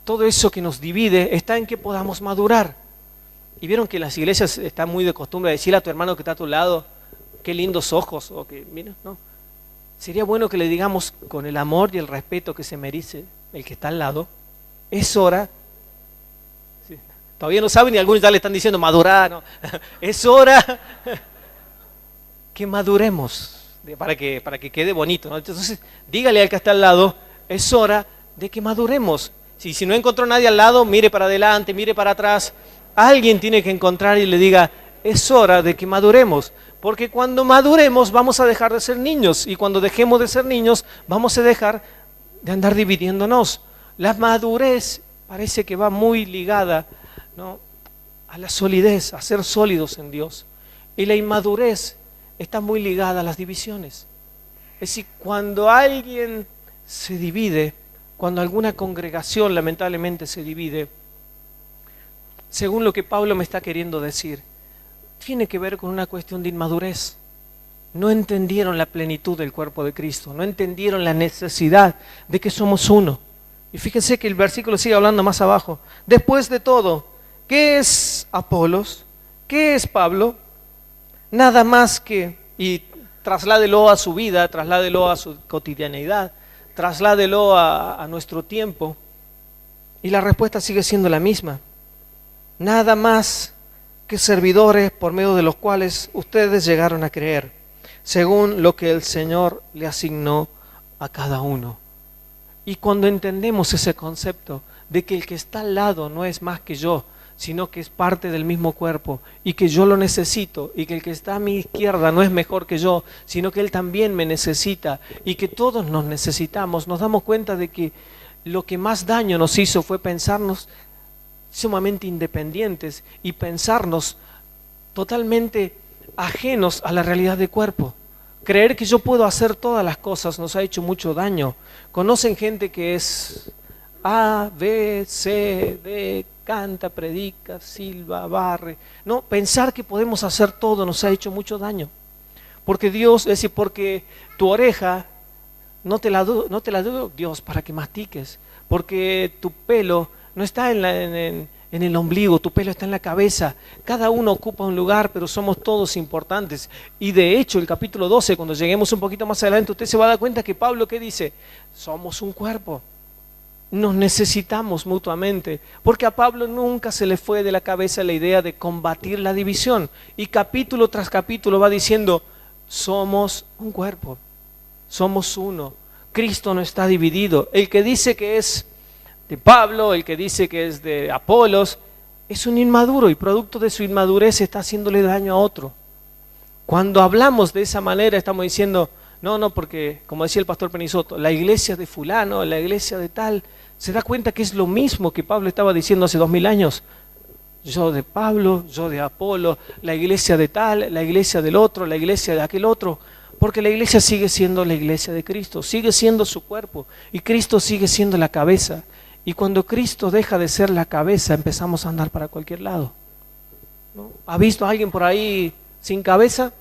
S1: todo eso que nos divide está en que podamos madurar. Y vieron que las iglesias están muy de costumbre decirle a tu hermano que está a tu lado, qué lindos ojos, o que, mira, no. Sería bueno que le digamos con el amor y el respeto que se merece el que está al lado, es hora, sí, todavía no saben y algunos ya le están diciendo madurar, no. Es hora que maduremos, para que quede bonito, ¿no? Entonces, dígale al que está al lado, es hora de que maduremos. Si no encontró nadie al lado, mire para adelante, mire para atrás. Alguien tiene que encontrar y le diga, es hora de que maduremos. Porque cuando maduremos vamos a dejar de ser niños. Y cuando dejemos de ser niños vamos a dejar de andar dividiéndonos. La madurez parece que va muy ligada, ¿no?, a la solidez, a ser sólidos en Dios. Y la inmadurez está muy ligada a las divisiones. Es decir, cuando alguien se divide, cuando alguna congregación lamentablemente se divide, según lo que Pablo me está queriendo decir, tiene que ver con una cuestión de inmadurez. No entendieron la plenitud del cuerpo de Cristo, no entendieron la necesidad de que somos uno. Y fíjense que el versículo sigue hablando más abajo. Después de todo, ¿qué es Apolos? ¿Qué es Pablo? Nada más que, y trasládelo a su vida, trasládelo a su cotidianeidad, trasládelo a nuestro tiempo, y la respuesta sigue siendo la misma. Nada más que servidores por medio de los cuales ustedes llegaron a creer, según lo que el Señor le asignó a cada uno. Y cuando entendemos ese concepto de que el que está al lado no es más que yo, sino que es parte del mismo cuerpo y que yo lo necesito, y que el que está a mi izquierda no es mejor que yo, sino que él también me necesita y que todos nos necesitamos, nos damos cuenta de que lo que más daño nos hizo fue pensarnos sumamente independientes y pensarnos totalmente ajenos a la realidad del cuerpo. Creer que yo puedo hacer todas las cosas nos ha hecho mucho daño. Conocen gente que es A, B, C, D, canta, predica, silba, barre. No, pensar que podemos hacer todo nos ha hecho mucho daño. Porque Dios, es decir, porque tu oreja no te la dio Dios para que mastiques. Porque tu pelo no está en el ombligo, tu pelo está en la cabeza. Cada uno ocupa un lugar, pero somos todos importantes. Y de hecho, el capítulo 12, cuando lleguemos un poquito más adelante, usted se va a dar cuenta que Pablo, ¿qué dice? Somos un cuerpo. Nos necesitamos mutuamente, porque a Pablo nunca se le fue de la cabeza la idea de combatir la división. Y capítulo tras capítulo va diciendo, somos un cuerpo, somos uno. Cristo no está dividido. El que dice que es de Pablo, el que dice que es de Apolos, es un inmaduro y producto de su inmadurez está haciéndole daño a otro. Cuando hablamos de esa manera estamos diciendo, no, porque como decía el pastor Penisoto, la iglesia de fulano, la iglesia de tal, se da cuenta que es lo mismo que Pablo estaba diciendo hace 2000 años. Yo de Pablo, yo de Apolo, la iglesia de tal, la iglesia del otro, la iglesia de aquel otro, porque la iglesia sigue siendo la iglesia de Cristo, sigue siendo su cuerpo y Cristo sigue siendo la cabeza. Y cuando Cristo deja de ser la cabeza, empezamos a andar para cualquier lado, ¿no? ¿Ha visto a alguien por ahí sin cabeza?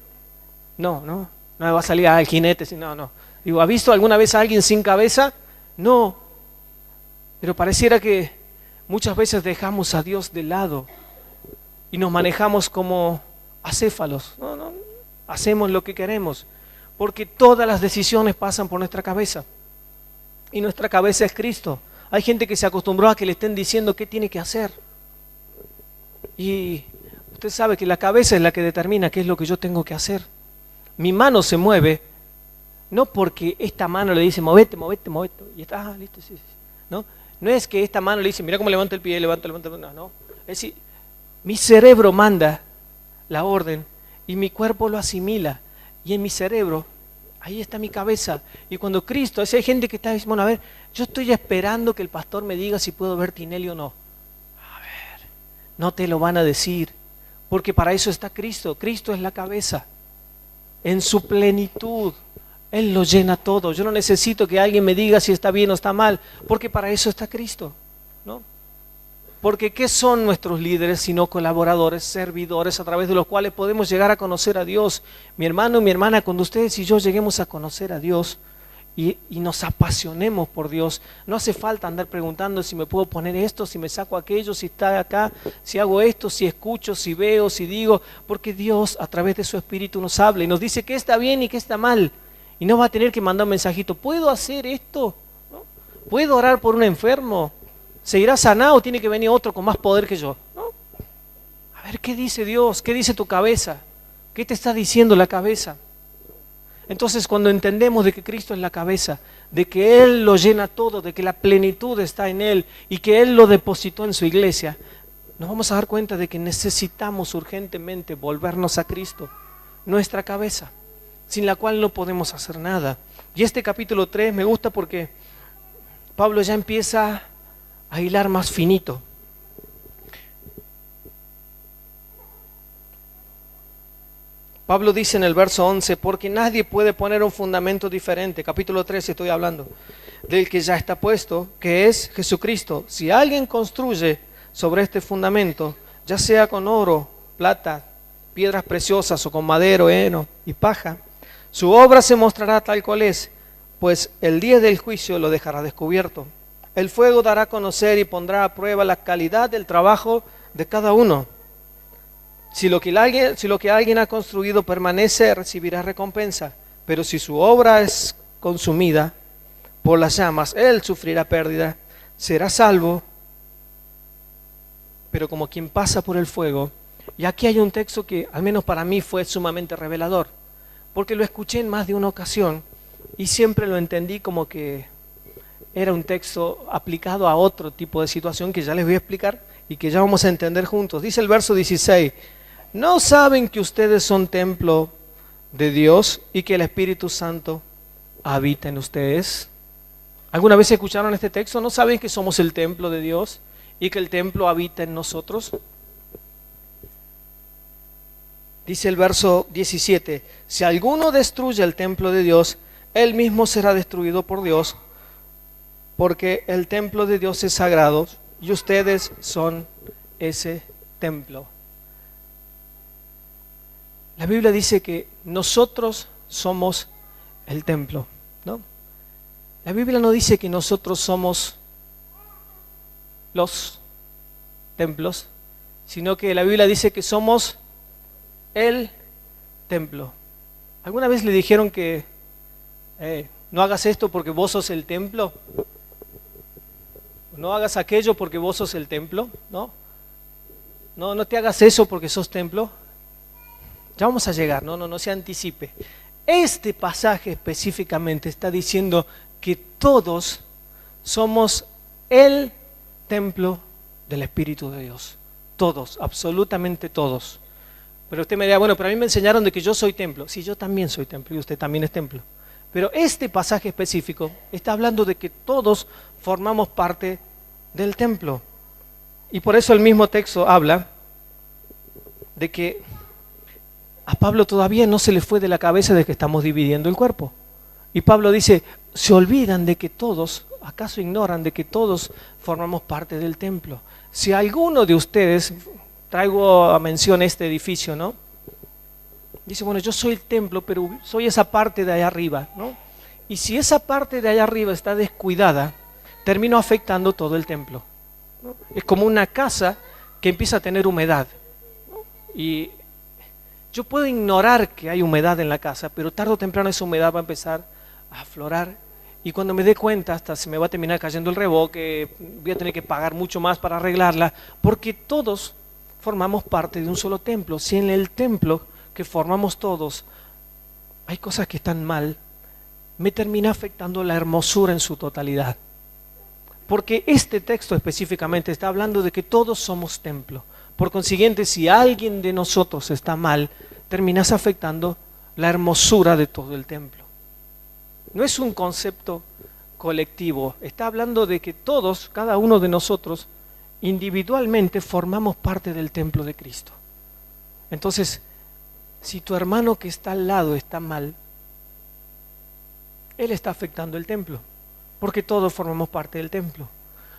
S1: No me va a salir al jinete, no. Digo, ¿ha visto alguna vez a alguien sin cabeza? No. Pero pareciera que muchas veces dejamos a Dios de lado y nos manejamos como acéfalos. No, hacemos lo que queremos, porque todas las decisiones pasan por nuestra cabeza. Y nuestra cabeza es Cristo. Hay gente que se acostumbró a que le estén diciendo qué tiene que hacer. Y usted sabe que la cabeza es la que determina qué es lo que yo tengo que hacer. Mi mano se mueve, no porque esta mano le dice, movete, y está, listo, sí. No es que esta mano le dice, mira cómo levanta el pie, levanta, no. Es decir, mi cerebro manda la orden y mi cuerpo lo asimila. Y en mi cerebro, ahí está mi cabeza. Y cuando Cristo, hay gente que está diciendo, bueno, a ver, yo estoy esperando que el pastor me diga si puedo ver Tinelli o no. No te lo van a decir, porque para eso está Cristo. Cristo es la cabeza. En su plenitud, Él lo llena todo. Yo no necesito que alguien me diga si está bien o está mal, porque para eso está Cristo, ¿no? Porque ¿qué son nuestros líderes sino colaboradores, servidores a través de los cuales podemos llegar a conocer a Dios? Mi hermano, mi hermana, cuando ustedes y yo lleguemos a conocer a Dios y nos apasionemos por Dios, no hace falta andar preguntando si me puedo poner esto, si me saco aquello, si está acá, si hago esto, si escucho, si veo, si digo, porque Dios a través de su Espíritu nos habla y nos dice qué está bien y qué está mal. Y no va a tener que mandar un mensajito, ¿puedo hacer esto? ¿No? ¿Puedo orar por un enfermo? ¿Se irá sanado o tiene que venir otro con más poder que yo? ¿No? A ver, ¿qué dice Dios? ¿Qué dice tu cabeza? ¿Qué te está diciendo la cabeza? Entonces, cuando entendemos de que Cristo es la cabeza, de que Él lo llena todo, de que la plenitud está en Él y que Él lo depositó en su iglesia, nos vamos a dar cuenta de que necesitamos urgentemente volvernos a Cristo, nuestra cabeza, sin la cual no podemos hacer nada. Y este capítulo 3 me gusta porque Pablo ya empieza a hilar más finito. Pablo dice en el verso 11, porque nadie puede poner un fundamento diferente, capítulo 3 estoy hablando, del que ya está puesto, que es Jesucristo. Si alguien construye sobre este fundamento, ya sea con oro, plata, piedras preciosas o con madero, heno y paja, su obra se mostrará tal cual es, pues el día del juicio lo dejará descubierto. El fuego dará a conocer y pondrá a prueba la calidad del trabajo de cada uno. Si lo que alguien ha construido permanece, recibirá recompensa. Pero si su obra es consumida por las llamas, él sufrirá pérdida, será salvo, pero como quien pasa por el fuego. Y aquí hay un texto que al menos para mí fue sumamente revelador, porque lo escuché en más de una ocasión y siempre lo entendí como que era un texto aplicado a otro tipo de situación que ya les voy a explicar y que ya vamos a entender juntos. Dice el verso 16, ¿no saben que ustedes son templo de Dios y que el Espíritu Santo habita en ustedes? ¿Alguna vez escucharon este texto? ¿No saben que somos el templo de Dios y que el templo habita en nosotros? Dice el verso 17, si alguno destruye el templo de Dios, él mismo será destruido por Dios, porque el templo de Dios es sagrado y ustedes son ese templo. La Biblia dice que nosotros somos el templo, ¿no? La Biblia no dice que nosotros somos los templos, sino que la Biblia dice que somos el templo. ¿Alguna vez le dijeron que no hagas esto porque vos sos el templo? No hagas aquello porque vos sos el templo, ¿no? No te hagas eso porque sos templo. Ya vamos a llegar, no se anticipe. Este pasaje específicamente está diciendo que todos somos el templo del Espíritu de Dios. Todos, absolutamente todos. Pero usted me dirá, bueno, pero a mí me enseñaron de que yo soy templo. Sí, yo también soy templo y usted también es templo. Pero este pasaje específico está hablando de que todos formamos parte del templo. Y por eso el mismo texto habla de que a Pablo todavía no se le fue de la cabeza de que estamos dividiendo el cuerpo. Y Pablo dice, se olvidan de que todos, ¿acaso ignoran de que todos formamos parte del templo? Si alguno de ustedes, traigo a mención este edificio, ¿no? Dice, bueno, yo soy el templo, pero soy esa parte de allá arriba, ¿no? Y si esa parte de allá arriba está descuidada, termino afectando todo el templo, ¿no? Es como una casa que empieza a tener humedad, ¿no? Y yo puedo ignorar que hay humedad en la casa, pero tarde o temprano esa humedad va a empezar a aflorar y cuando me dé cuenta hasta se me va a terminar cayendo el revoque, voy a tener que pagar mucho más para arreglarla, porque todos formamos parte de un solo templo. Si en el templo que formamos todos hay cosas que están mal, me termina afectando la hermosura en su totalidad. Porque este texto específicamente está hablando de que todos somos templo. Por consiguiente, si alguien de nosotros está mal, terminas afectando la hermosura de todo el templo. No es un concepto colectivo, está hablando de que todos, cada uno de nosotros, individualmente formamos parte del templo de Cristo. Entonces, si tu hermano que está al lado está mal, él está afectando el templo, porque todos formamos parte del templo.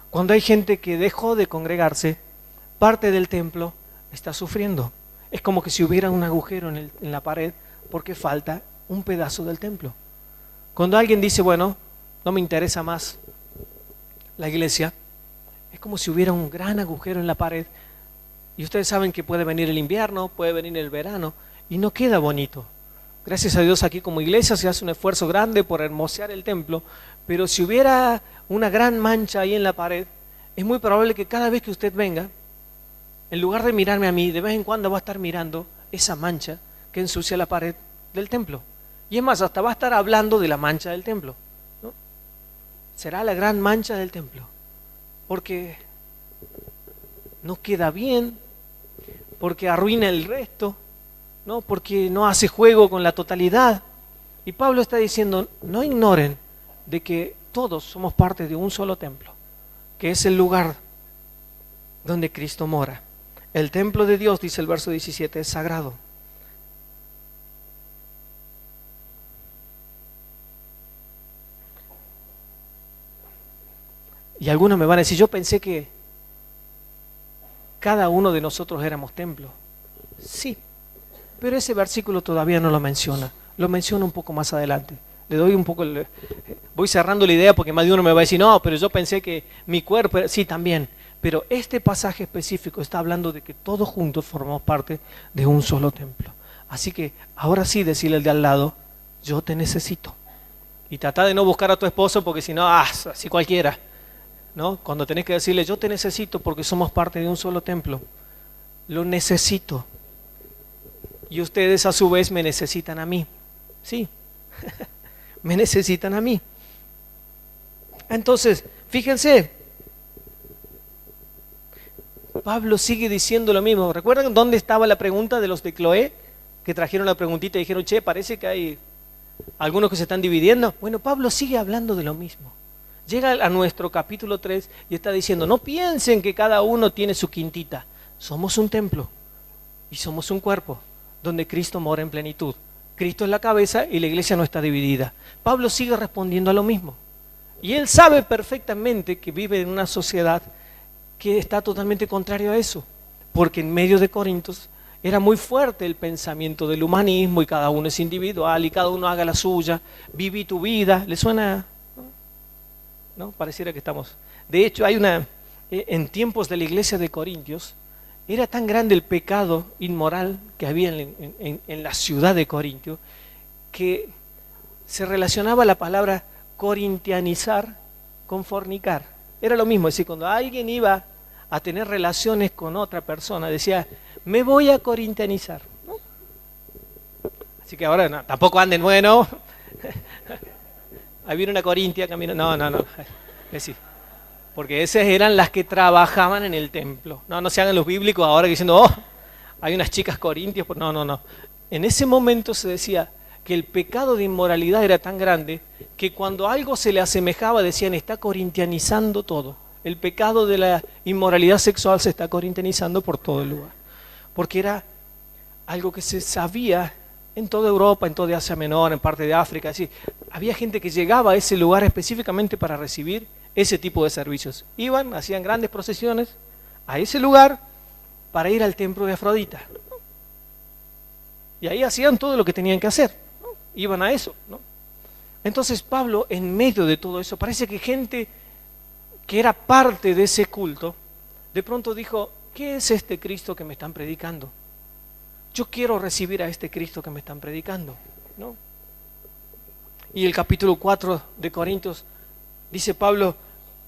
S1: Cuando hay gente que dejó de congregarse, parte del templo está sufriendo. Es como que si hubiera un agujero en la pared porque falta un pedazo del templo. Cuando alguien dice, bueno, no me interesa más la iglesia, es como si hubiera un gran agujero en la pared. Y ustedes saben que puede venir el invierno, puede venir el verano, y no queda bonito. Gracias a Dios aquí como iglesia se hace un esfuerzo grande por hermosear el templo, pero si hubiera una gran mancha ahí en la pared, es muy probable que cada vez que usted venga, en lugar de mirarme a mí, de vez en cuando va a estar mirando esa mancha que ensucia la pared del templo. Y es más, hasta va a estar hablando de la mancha del templo, ¿no? Será la gran mancha del templo, porque no queda bien, porque arruina el resto, ¿no? Porque no hace juego con la totalidad. Y Pablo está diciendo, no ignoren de que todos somos parte de un solo templo, que es el lugar donde Cristo mora. El templo de Dios, dice el verso 17, es sagrado. Y algunos me van a decir, yo pensé que cada uno de nosotros éramos templo. Sí, pero ese versículo todavía no lo menciona. Lo menciona un poco más adelante. Le doy un poco, voy cerrando la idea porque más de uno me va a decir, no, pero yo pensé que mi cuerpo, sí, también. Pero este pasaje específico está hablando de que todos juntos formamos parte de un solo templo. Así que ahora sí decirle al de al lado, yo te necesito. Y trata de no buscar a tu esposo porque si no, así cualquiera, ¿no? Cuando tenés que decirle, yo te necesito porque somos parte de un solo templo. Lo necesito. Y ustedes a su vez me necesitan a mí. Sí, me necesitan a mí. Entonces, fíjense, Pablo sigue diciendo lo mismo. ¿Recuerdan dónde estaba la pregunta de los de Cloé? Que trajeron la preguntita y dijeron, che, parece que hay algunos que se están dividiendo. Bueno, Pablo sigue hablando de lo mismo. Llega a nuestro capítulo 3 y está diciendo, no piensen que cada uno tiene su quintita. Somos un templo y somos un cuerpo donde Cristo mora en plenitud. Cristo es la cabeza y la iglesia no está dividida. Pablo sigue respondiendo a lo mismo. Y él sabe perfectamente que vive en una sociedad que está totalmente contrario a eso. Porque en medio de Corintios era muy fuerte el pensamiento del humanismo y cada uno es individual y cada uno haga la suya. Viví tu vida. ¿Le suena? ¿No? Pareciera que estamos... De hecho, hay en tiempos de la iglesia de Corintios, era tan grande el pecado inmoral que había en la ciudad de Corintio, que se relacionaba la palabra corintianizar con fornicar. Era lo mismo, es decir, cuando alguien iba a tener relaciones con otra persona, decía, me voy a corintianizar, ¿no? Así que ahora no, tampoco anden, bueno, ahí viene una corintia, camino, no, es decir, porque esas eran las que trabajaban en el templo. No se hagan los bíblicos ahora diciendo, hay unas chicas corintias. No. En ese momento se decía que el pecado de inmoralidad era tan grande que cuando algo se le asemejaba decían, está corintianizando todo. El pecado de la inmoralidad sexual se está corintianizando por todo el lugar. Porque era algo que se sabía en toda Europa, en toda Asia Menor, en parte de África. Es decir, había gente que llegaba a ese lugar específicamente para recibir ese tipo de servicios. Iban, hacían grandes procesiones a ese lugar para ir al templo de Afrodita. Y ahí hacían todo lo que tenían que hacer, ¿no? Iban a eso, ¿no? Entonces Pablo, en medio de todo eso, parece que gente que era parte de ese culto, de pronto dijo, ¿qué es este Cristo que me están predicando? Yo quiero recibir a este Cristo que me están predicando, ¿no? Y el capítulo 4 de Corintios dice Pablo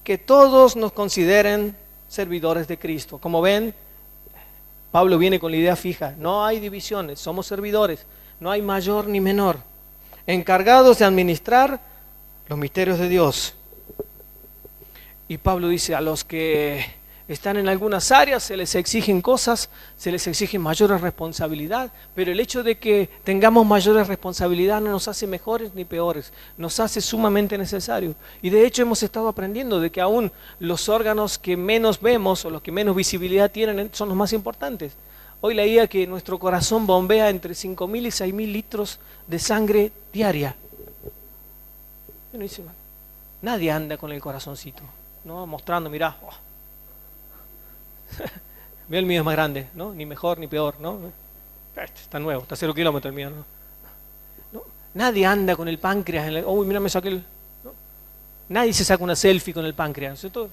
S1: que todos nos consideren servidores de Cristo. Como ven, Pablo viene con la idea fija, no hay divisiones, somos servidores, no hay mayor ni menor, encargados de administrar los misterios de Dios. Y Pablo dice, a los que Están en algunas áreas, se les exigen cosas, se les exige mayores responsabilidad, pero el hecho de que tengamos mayores responsabilidad no nos hace mejores ni peores, nos hace sumamente necesario. Y de hecho hemos estado aprendiendo de que aún los órganos que menos vemos o los que menos visibilidad tienen son los más importantes. Hoy leía que nuestro corazón bombea entre 5.000 y 6.000 litros de sangre diaria. Y uno dice, nadie anda con el corazoncito, ¿no? Mostrando, mirá, oh. Mira, el mío es más grande, ¿no? Ni mejor ni peor, ¿no? Está nuevo, está 0 kilómetros el mío, ¿no? ¿No? Nadie anda con el páncreas, uy, mira, me saqué el... ¿no? Nadie se saca una selfie con el páncreas, ¿cierto?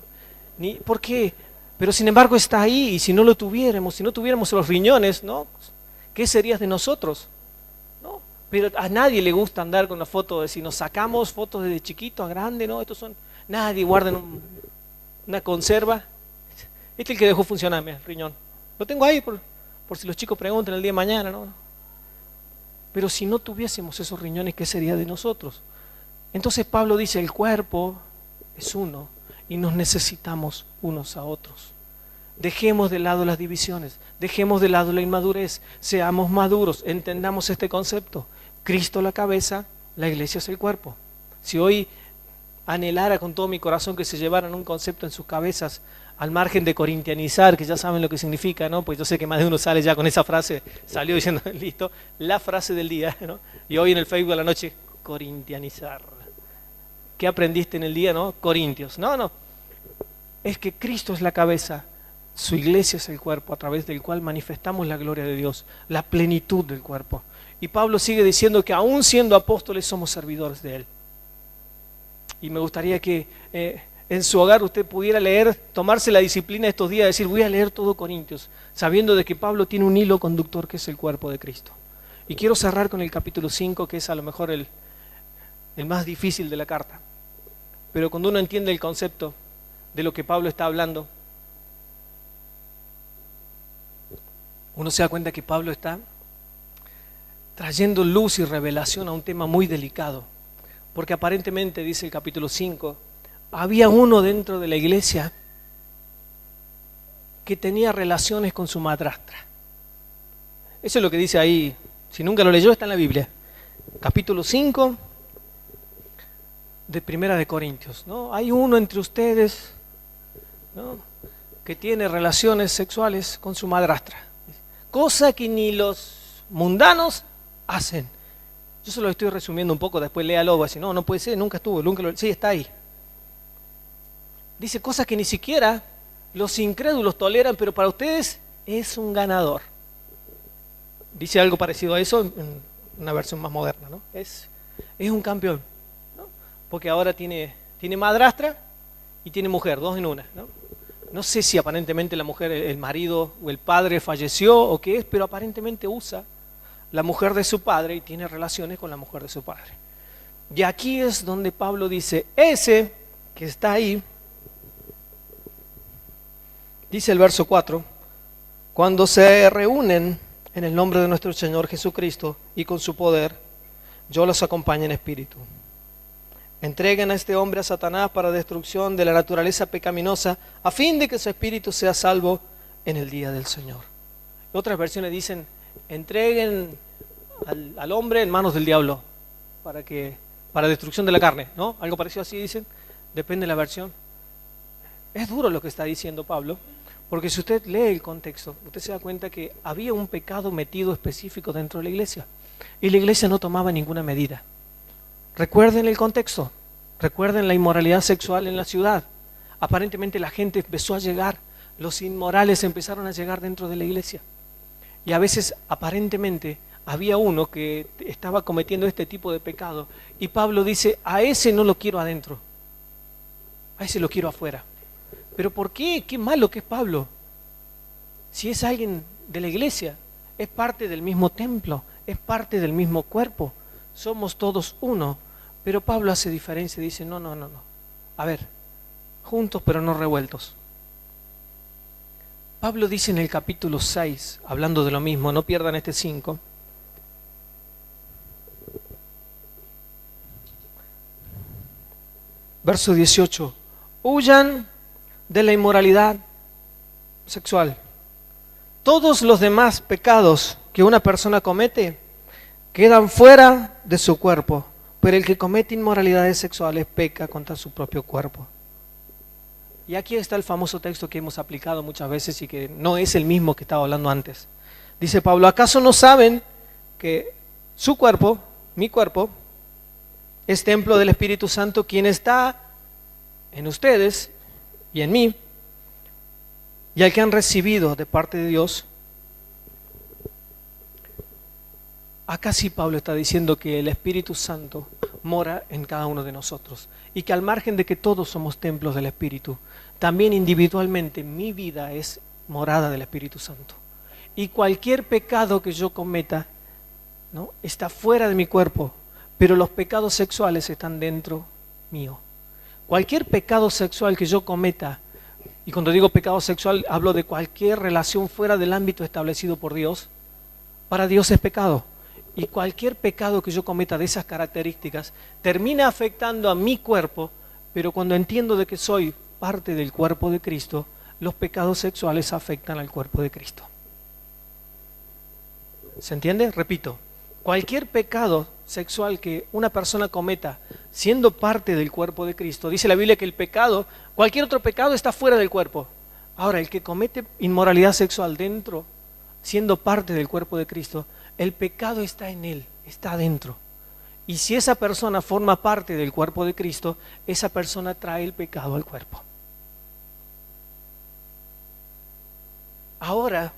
S1: ¿Por qué? Pero sin embargo está ahí, y si no lo tuviéramos, si no tuviéramos los riñones, ¿no? ¿Qué serías de nosotros? ¿No? Pero a nadie le gusta andar con una foto de si nos sacamos fotos desde chiquito a grande, ¿no? Estos son... Nadie guarda una conserva. Este es el que dejó funcionar, el riñón. Lo tengo ahí por si los chicos preguntan el día de mañana, ¿no? Pero si no tuviésemos esos riñones, ¿qué sería de nosotros? Entonces Pablo dice, el cuerpo es uno y nos necesitamos unos a otros. Dejemos de lado las divisiones, dejemos de lado la inmadurez, seamos maduros, entendamos este concepto. Cristo la cabeza, la iglesia es el cuerpo. Si hoy anhelara con todo mi corazón que se llevaran un concepto en sus cabezas, al margen de corintianizar, que ya saben lo que significa, ¿no? Pues yo sé que más de uno sale ya con esa frase, salió diciendo, listo, la frase del día, ¿no? Y hoy en el Facebook a la noche, corintianizar. ¿Qué aprendiste en el día, no? Corintios. No. Es que Cristo es la cabeza, su iglesia es el cuerpo, a través del cual manifestamos la gloria de Dios, la plenitud del cuerpo. Y Pablo sigue diciendo que aún siendo apóstoles somos servidores de Él. Y me gustaría que en su hogar usted pudiera leer, tomarse la disciplina estos días, decir, voy a leer todo Corintios, sabiendo de que Pablo tiene un hilo conductor que es el cuerpo de Cristo. Y quiero cerrar con el capítulo 5, que es a lo mejor el más difícil de la carta. Pero cuando uno entiende el concepto de lo que Pablo está hablando, uno se da cuenta que Pablo está trayendo luz y revelación a un tema muy delicado. Porque aparentemente, dice el capítulo 5, había uno dentro de la iglesia que tenía relaciones con su madrastra. Eso es lo que dice ahí, si nunca lo leyó está en la Biblia. Capítulo 5 de Primera de Corintios, ¿no? Hay uno entre ustedes, ¿no?, que tiene relaciones sexuales con su madrastra. Cosa que ni los mundanos hacen. Yo se lo estoy resumiendo un poco, después léalo, así, no puede ser, nunca estuvo, sí, está ahí. Dice cosas que ni siquiera los incrédulos toleran, pero para ustedes es un ganador. Dice algo parecido a eso en una versión más moderna, ¿no? Es un campeón, ¿no? Porque ahora tiene madrastra y tiene mujer, dos en una, ¿no? No sé si aparentemente la mujer, el marido o el padre falleció o qué es, pero aparentemente usa la mujer de su padre y tiene relaciones con la mujer de su padre. Y aquí es donde Pablo dice, ese que está ahí, dice el verso 4, cuando se reúnen en el nombre de nuestro Señor Jesucristo y con su poder, yo los acompaño en espíritu. Entreguen a este hombre a Satanás para destrucción de la naturaleza pecaminosa, a fin de que su espíritu sea salvo en el día del Señor. Otras versiones dicen, entreguen al hombre en manos del diablo para destrucción de la carne, ¿no? Algo parecido así dicen, depende de la versión. Es duro lo que está diciendo Pablo, porque si usted lee el contexto, usted se da cuenta que había un pecado metido específico dentro de la iglesia, y la iglesia no tomaba ninguna medida. Recuerden el contexto, recuerden la inmoralidad sexual en la ciudad. Aparentemente la gente empezó a llegar, los inmorales empezaron a llegar dentro de la iglesia. Y a veces aparentemente había uno que estaba cometiendo este tipo de pecado, y Pablo dice, a ese no lo quiero adentro, a ese lo quiero afuera. ¿Pero por qué? Qué malo que es Pablo. Si es alguien de la iglesia, es parte del mismo templo, es parte del mismo cuerpo, somos todos uno. Pero Pablo hace diferencia y dice, no. A ver, juntos pero no revueltos. Pablo dice en el capítulo 6, hablando de lo mismo, no pierdan este 5. Verso 18, huyan de la inmoralidad, sexual. Todos los demás pecados que una persona comete quedan fuera de su cuerpo, pero el que comete inmoralidades sexuales peca contra su propio cuerpo. Y aquí está el famoso texto que hemos aplicado muchas veces y que no es el mismo que estaba hablando antes. Dice Pablo, ¿acaso no saben que su cuerpo, mi cuerpo, es templo del Espíritu Santo, quien está en ustedes y en mí, y al que han recibido de parte de Dios? Acá sí Pablo está diciendo que el Espíritu Santo mora en cada uno de nosotros y que al margen de que todos somos templos del Espíritu, también individualmente mi vida es morada del Espíritu Santo. Y cualquier pecado que yo cometa, ¿no?, está fuera de mi cuerpo, pero los pecados sexuales están dentro mío. Cualquier pecado sexual que yo cometa, y cuando digo pecado sexual hablo de cualquier relación fuera del ámbito establecido por Dios, para Dios es pecado. Y cualquier pecado que yo cometa de esas características termina afectando a mi cuerpo, pero cuando entiendo de que soy parte del cuerpo de Cristo, los pecados sexuales afectan al cuerpo de Cristo. ¿Se entiende? Repito, cualquier pecado sexual que una persona cometa siendo parte del cuerpo de Cristo, dice la Biblia que el pecado, cualquier otro pecado está fuera del cuerpo. Ahora, el que comete inmoralidad sexual dentro, siendo parte del cuerpo de Cristo, el pecado está en él, está adentro. Y si esa persona forma parte del cuerpo de Cristo, esa persona trae el pecado al cuerpo. Ahora,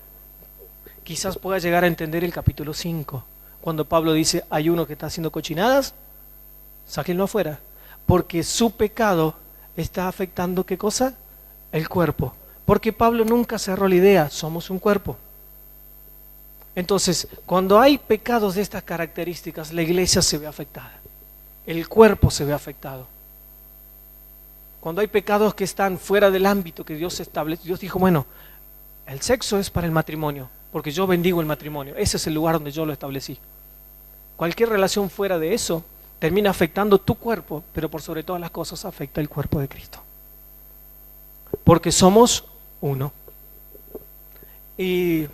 S1: quizás pueda llegar a entender el capítulo 5, cuando Pablo dice, hay uno que está haciendo cochinadas, sáquenlo afuera, porque su pecado está afectando, ¿qué cosa? El cuerpo. Porque Pablo nunca cerró la idea, somos un cuerpo. Entonces, cuando hay pecados de estas características, la iglesia se ve afectada, el cuerpo se ve afectado. Cuando hay pecados que están fuera del ámbito que Dios estableció, Dios dijo, bueno, el sexo es para el matrimonio, porque yo bendigo el matrimonio, ese es el lugar donde yo lo establecí. Cualquier relación fuera de eso termina afectando tu cuerpo, pero por sobre todas las cosas afecta el cuerpo de Cristo. Porque somos uno. Y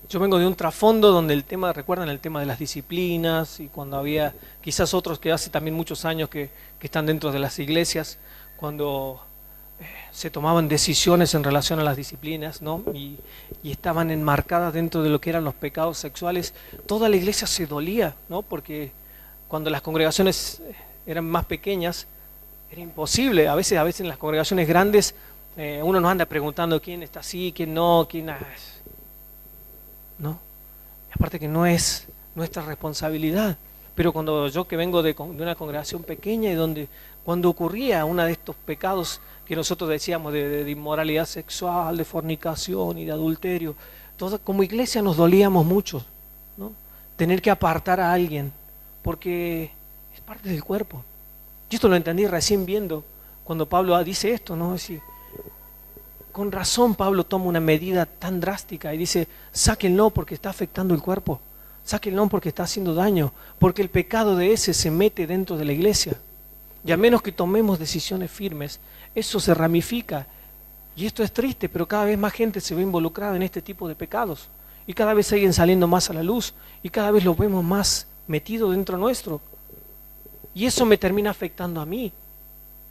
S1: yo vengo de un trasfondo donde el tema, recuerdan el tema de las disciplinas, y cuando había quizás otros que hace también muchos años que están dentro de las iglesias, cuando se tomaban decisiones en relación a las disciplinas, ¿no? y estaban enmarcadas dentro de lo que eran los pecados sexuales, toda la iglesia se dolía, ¿no? Porque cuando las congregaciones eran más pequeñas, era imposible. A veces en las congregaciones grandes uno nos anda preguntando quién está así, quién no, ¿no? Aparte que no es nuestra responsabilidad. Pero cuando yo que vengo de una congregación pequeña y donde cuando ocurría uno de estos pecados que nosotros decíamos de inmoralidad sexual, de fornicación y de adulterio, como iglesia nos dolíamos mucho, ¿no? Tener que apartar a alguien, porque es parte del cuerpo. Yo esto lo entendí recién viendo cuando Pablo dice esto, ¿no? Es decir, con razón Pablo toma una medida tan drástica y dice, sáquenlo porque está afectando el cuerpo, sáquenlo porque está haciendo daño, porque el pecado de ese se mete dentro de la iglesia. Y a menos que tomemos decisiones firmes, eso se ramifica. Y esto es triste, pero cada vez más gente se ve involucrada en este tipo de pecados. Y cada vez siguen saliendo más a la luz y cada vez los vemos más metidos dentro nuestro. Y eso me termina afectando a mí.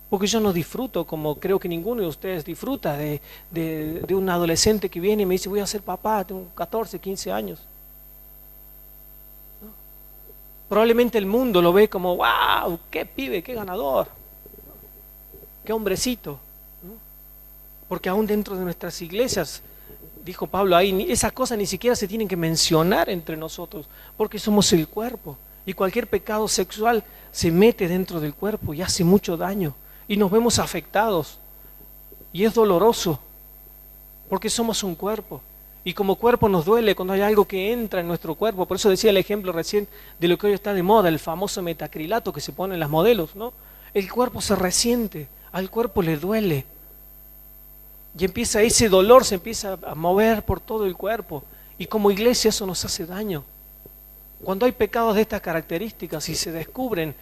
S1: Porque yo no disfruto, como creo que ninguno de ustedes disfruta, de un adolescente que viene y me dice, voy a ser papá, tengo 14, 15 años. ¿No? Probablemente el mundo lo ve como, wow, qué pibe, qué ganador, qué hombrecito. ¿No? Porque aún dentro de nuestras iglesias, dijo Pablo ahí, esas cosas ni siquiera se tienen que mencionar entre nosotros, porque somos el cuerpo. Y cualquier pecado sexual se mete dentro del cuerpo y hace mucho daño. Y nos vemos afectados. Y es doloroso, porque somos un cuerpo. Y como cuerpo nos duele cuando hay algo que entra en nuestro cuerpo. Por eso decía el ejemplo recién de lo que hoy está de moda, el famoso metacrilato que se pone en las modelos, ¿no? El cuerpo se resiente, al cuerpo le duele. Y empieza ese dolor, se empieza a mover por todo el cuerpo. Y como iglesia eso nos hace daño. Cuando hay pecados de estas características y se descubren,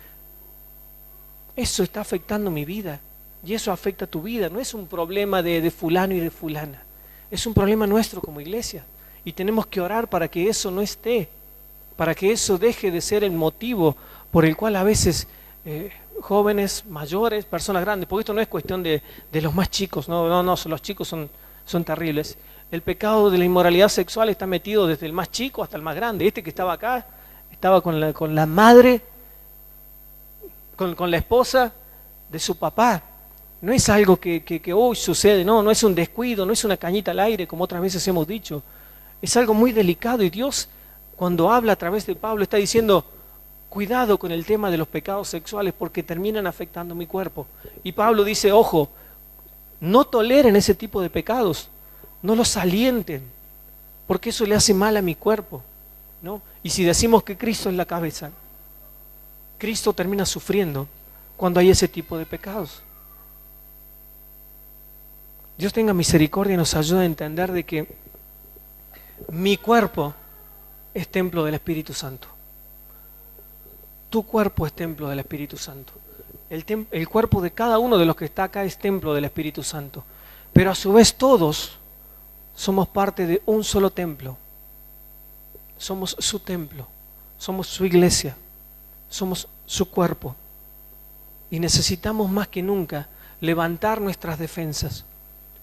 S1: eso está afectando mi vida. Y eso afecta a tu vida. No es un problema de fulano y de fulana. Es un problema nuestro como iglesia. Y tenemos que orar para que eso no esté. Para que eso deje de ser el motivo por el cual a veces jóvenes, mayores, personas grandes, porque esto no es cuestión de los más chicos, no, los chicos son terribles. El pecado de la inmoralidad sexual está metido desde el más chico hasta el más grande. Este que estaba acá, estaba con la madre, con la esposa de su papá. No es algo que hoy sucede, no es un descuido, no es una cañita al aire, como otras veces hemos dicho. Es algo muy delicado y Dios, cuando habla a través de Pablo, está diciendo, cuidado con el tema de los pecados sexuales porque terminan afectando mi cuerpo. Y Pablo dice, ojo, no toleren ese tipo de pecados, no los alienten, porque eso le hace mal a mi cuerpo, ¿no? Y si decimos que Cristo es la cabeza, Cristo termina sufriendo cuando hay ese tipo de pecados. Dios tenga misericordia y nos ayude a entender de que mi cuerpo es templo del Espíritu Santo. Tu cuerpo es templo del Espíritu Santo. El cuerpo de cada uno de los que está acá es templo del Espíritu Santo. Pero a su vez todos somos parte de un solo templo. Somos su templo, somos su iglesia, somos su cuerpo. Y necesitamos más que nunca levantar nuestras defensas.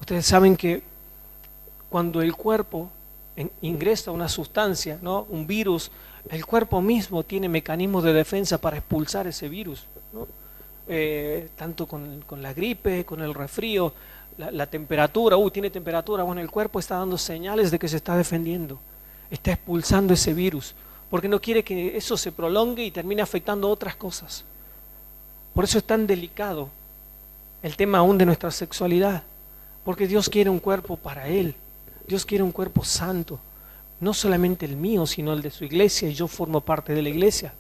S1: Ustedes saben que cuando el cuerpo ingresa una sustancia, ¿no? Un virus, el cuerpo mismo tiene mecanismos de defensa para expulsar ese virus, ¿no? Tanto con la gripe, con el resfrío, la temperatura, tiene temperatura, bueno, el cuerpo está dando señales de que se está defendiendo, está expulsando ese virus, porque no quiere que eso se prolongue y termine afectando otras cosas. Por eso es tan delicado el tema aún de nuestra sexualidad, porque Dios quiere un cuerpo para Él. Dios quiere un cuerpo santo, no solamente el mío, sino el de su iglesia, y yo formo parte de la iglesia.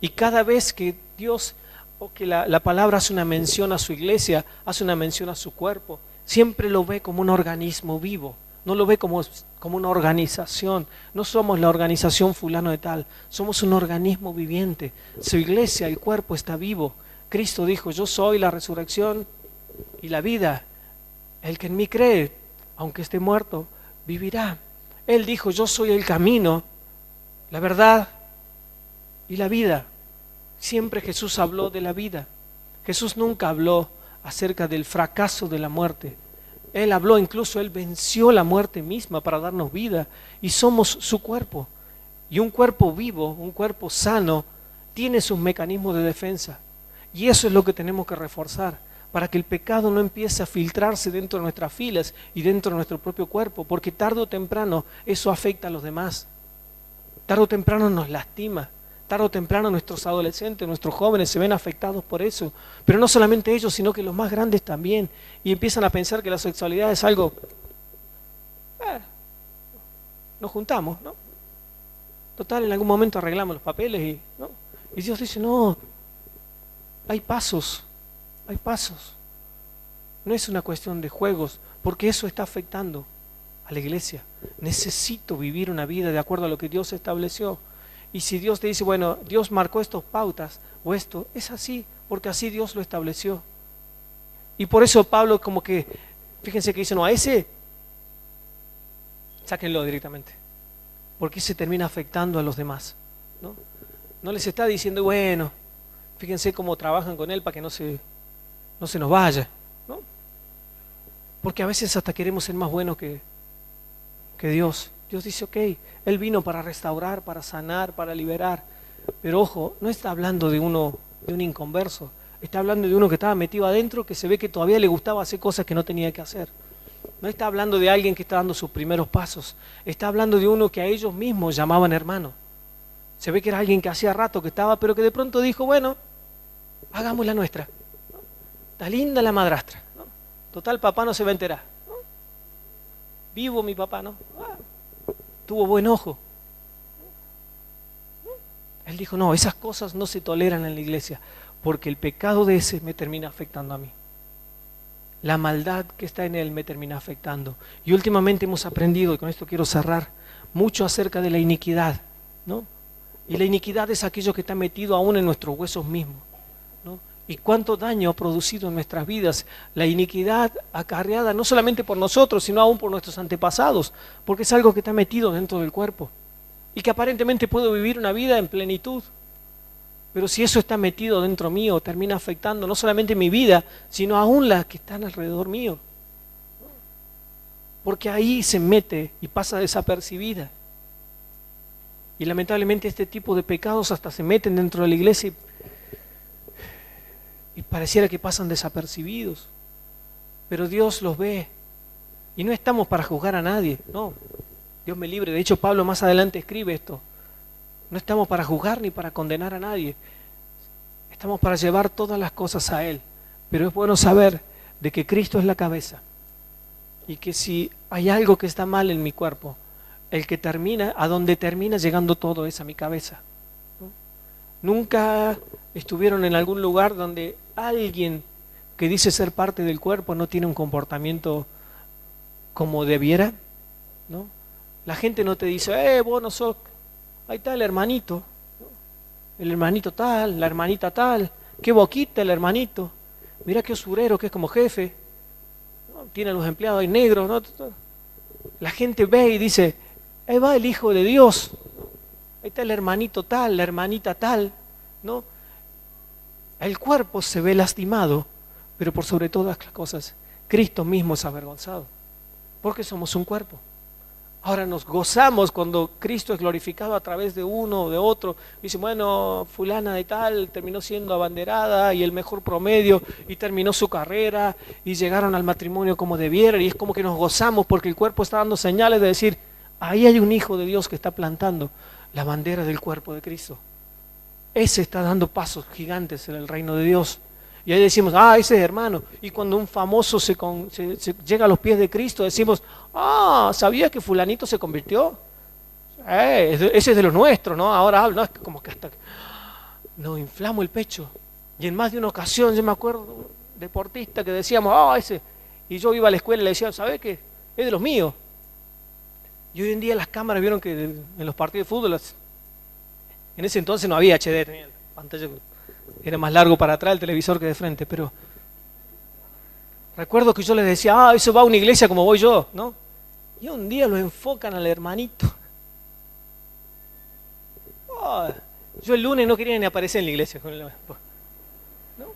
S1: Y cada vez que Dios, o que la palabra hace una mención a su iglesia, hace una mención a su cuerpo, siempre lo ve como un organismo vivo, no lo ve como una organización. No somos la organización fulano de tal, somos un organismo viviente. Su iglesia, el cuerpo está vivo. Cristo dijo, yo soy la resurrección y la vida. El que en mí cree, aunque esté muerto, vivirá. Él dijo, yo soy el camino, la verdad y la vida. Siempre Jesús habló de la vida. Jesús nunca habló acerca del fracaso de la muerte. Él habló, incluso Él venció la muerte misma para darnos vida, y somos su cuerpo. Y un cuerpo vivo, un cuerpo sano, tiene sus mecanismos de defensa. Y eso es lo que tenemos que reforzar, para que el pecado no empiece a filtrarse dentro de nuestras filas y dentro de nuestro propio cuerpo, porque tarde o temprano eso afecta a los demás. Tarde o temprano nos lastima, tarde o temprano nuestros adolescentes, nuestros jóvenes se ven afectados por eso, pero no solamente ellos, sino que los más grandes también, y empiezan a pensar que la sexualidad es algo, nos juntamos, ¿no? Total, en algún momento arreglamos los papeles ¿no? Y Dios dice, no, hay pasos. Hay pasos. No es una cuestión de juegos, porque eso está afectando a la iglesia. Necesito vivir una vida de acuerdo a lo que Dios estableció. Y si Dios te dice, bueno, Dios marcó estas pautas o esto, es así, porque así Dios lo estableció. Y por eso Pablo como que, fíjense que dice, no, a ese, sáquenlo directamente, porque se termina afectando a los demás, ¿no? No les está diciendo, bueno, fíjense cómo trabajan con él para que no se nos vaya, ¿no? Porque a veces hasta queremos ser más buenos que Dios. Dios dice, ok, Él vino para restaurar, para sanar, para liberar. Pero ojo, no está hablando de un inconverso. Está hablando de uno que estaba metido adentro, que se ve que todavía le gustaba hacer cosas que no tenía que hacer. No está hablando de alguien que está dando sus primeros pasos. Está hablando de uno que a ellos mismos llamaban hermano. Se ve que era alguien que hacía rato que estaba, pero que de pronto dijo, bueno, hagamos la nuestra. Está linda la madrastra, ¿no? Total, papá no se va a enterar, ¿no? Vivo mi papá, ¿no? Tuvo buen ojo. Él dijo, no, esas cosas no se toleran en la iglesia, porque el pecado de ese me termina afectando a mí. La maldad que está en él me termina afectando. Y últimamente hemos aprendido, y con esto quiero cerrar, mucho acerca de la iniquidad, ¿no? Y la iniquidad es aquello que está metido aún en nuestros huesos mismos, ¿no? Y cuánto daño ha producido en nuestras vidas la iniquidad acarreada no solamente por nosotros, sino aún por nuestros antepasados, porque es algo que está metido dentro del cuerpo y que aparentemente puedo vivir una vida en plenitud. Pero si eso está metido dentro mío, termina afectando no solamente mi vida, sino aún las que están alrededor mío. Porque ahí se mete y pasa desapercibida. Y lamentablemente este tipo de pecados hasta se meten dentro de la iglesia y pareciera que pasan desapercibidos. Pero Dios los ve. Y no estamos para juzgar a nadie, no. Dios me libre. De hecho, Pablo más adelante escribe esto. No estamos para juzgar ni para condenar a nadie. Estamos para llevar todas las cosas a Él. Pero es bueno saber de que Cristo es la cabeza. Y que si hay algo que está mal en mi cuerpo, el que termina, a donde termina llegando todo es a mi cabeza. Nunca estuvieron en algún lugar donde alguien que dice ser parte del cuerpo no tiene un comportamiento como debiera, ¿no? La gente no te dice, vos no sos, ahí está el hermanito tal, la hermanita tal, qué boquita el hermanito, mirá qué usurero que es como jefe, ¿no? Tiene a los empleados ahí negros, ¿no? La gente ve y dice, ahí va el Hijo de Dios, ahí está el hermanito tal, la hermanita tal, ¿no? El cuerpo se ve lastimado, pero por sobre todas las cosas, Cristo mismo es avergonzado, porque somos un cuerpo. Ahora nos gozamos cuando Cristo es glorificado a través de uno o de otro. Dice, bueno, fulana de tal terminó siendo abanderada y el mejor promedio y terminó su carrera y llegaron al matrimonio como debieran, y es como que nos gozamos porque el cuerpo está dando señales de decir, ahí hay un Hijo de Dios que está plantando la bandera del cuerpo de Cristo. Ese está dando pasos gigantes en el reino de Dios. Y ahí decimos, ese es hermano. Y cuando un famoso se llega a los pies de Cristo, decimos, ¿sabías que fulanito se convirtió? Ese es de los nuestros, ¿no? Ahora hablo, no, es como que hasta nos inflamos el pecho. Y en más de una ocasión, yo me acuerdo, deportista que decíamos, ese. Y yo iba a la escuela y le decía, ¿sabés qué? Es de los míos. Y hoy en día las cámaras vieron que en los partidos de fútbol, en ese entonces no había HD, tenía pantalla. Era más largo para atrás el televisor que de frente, pero recuerdo que yo les decía, eso va a una iglesia como voy yo, ¿no? Y un día lo enfocan al hermanito. Yo el lunes no quería ni aparecer en la iglesia, ¿no?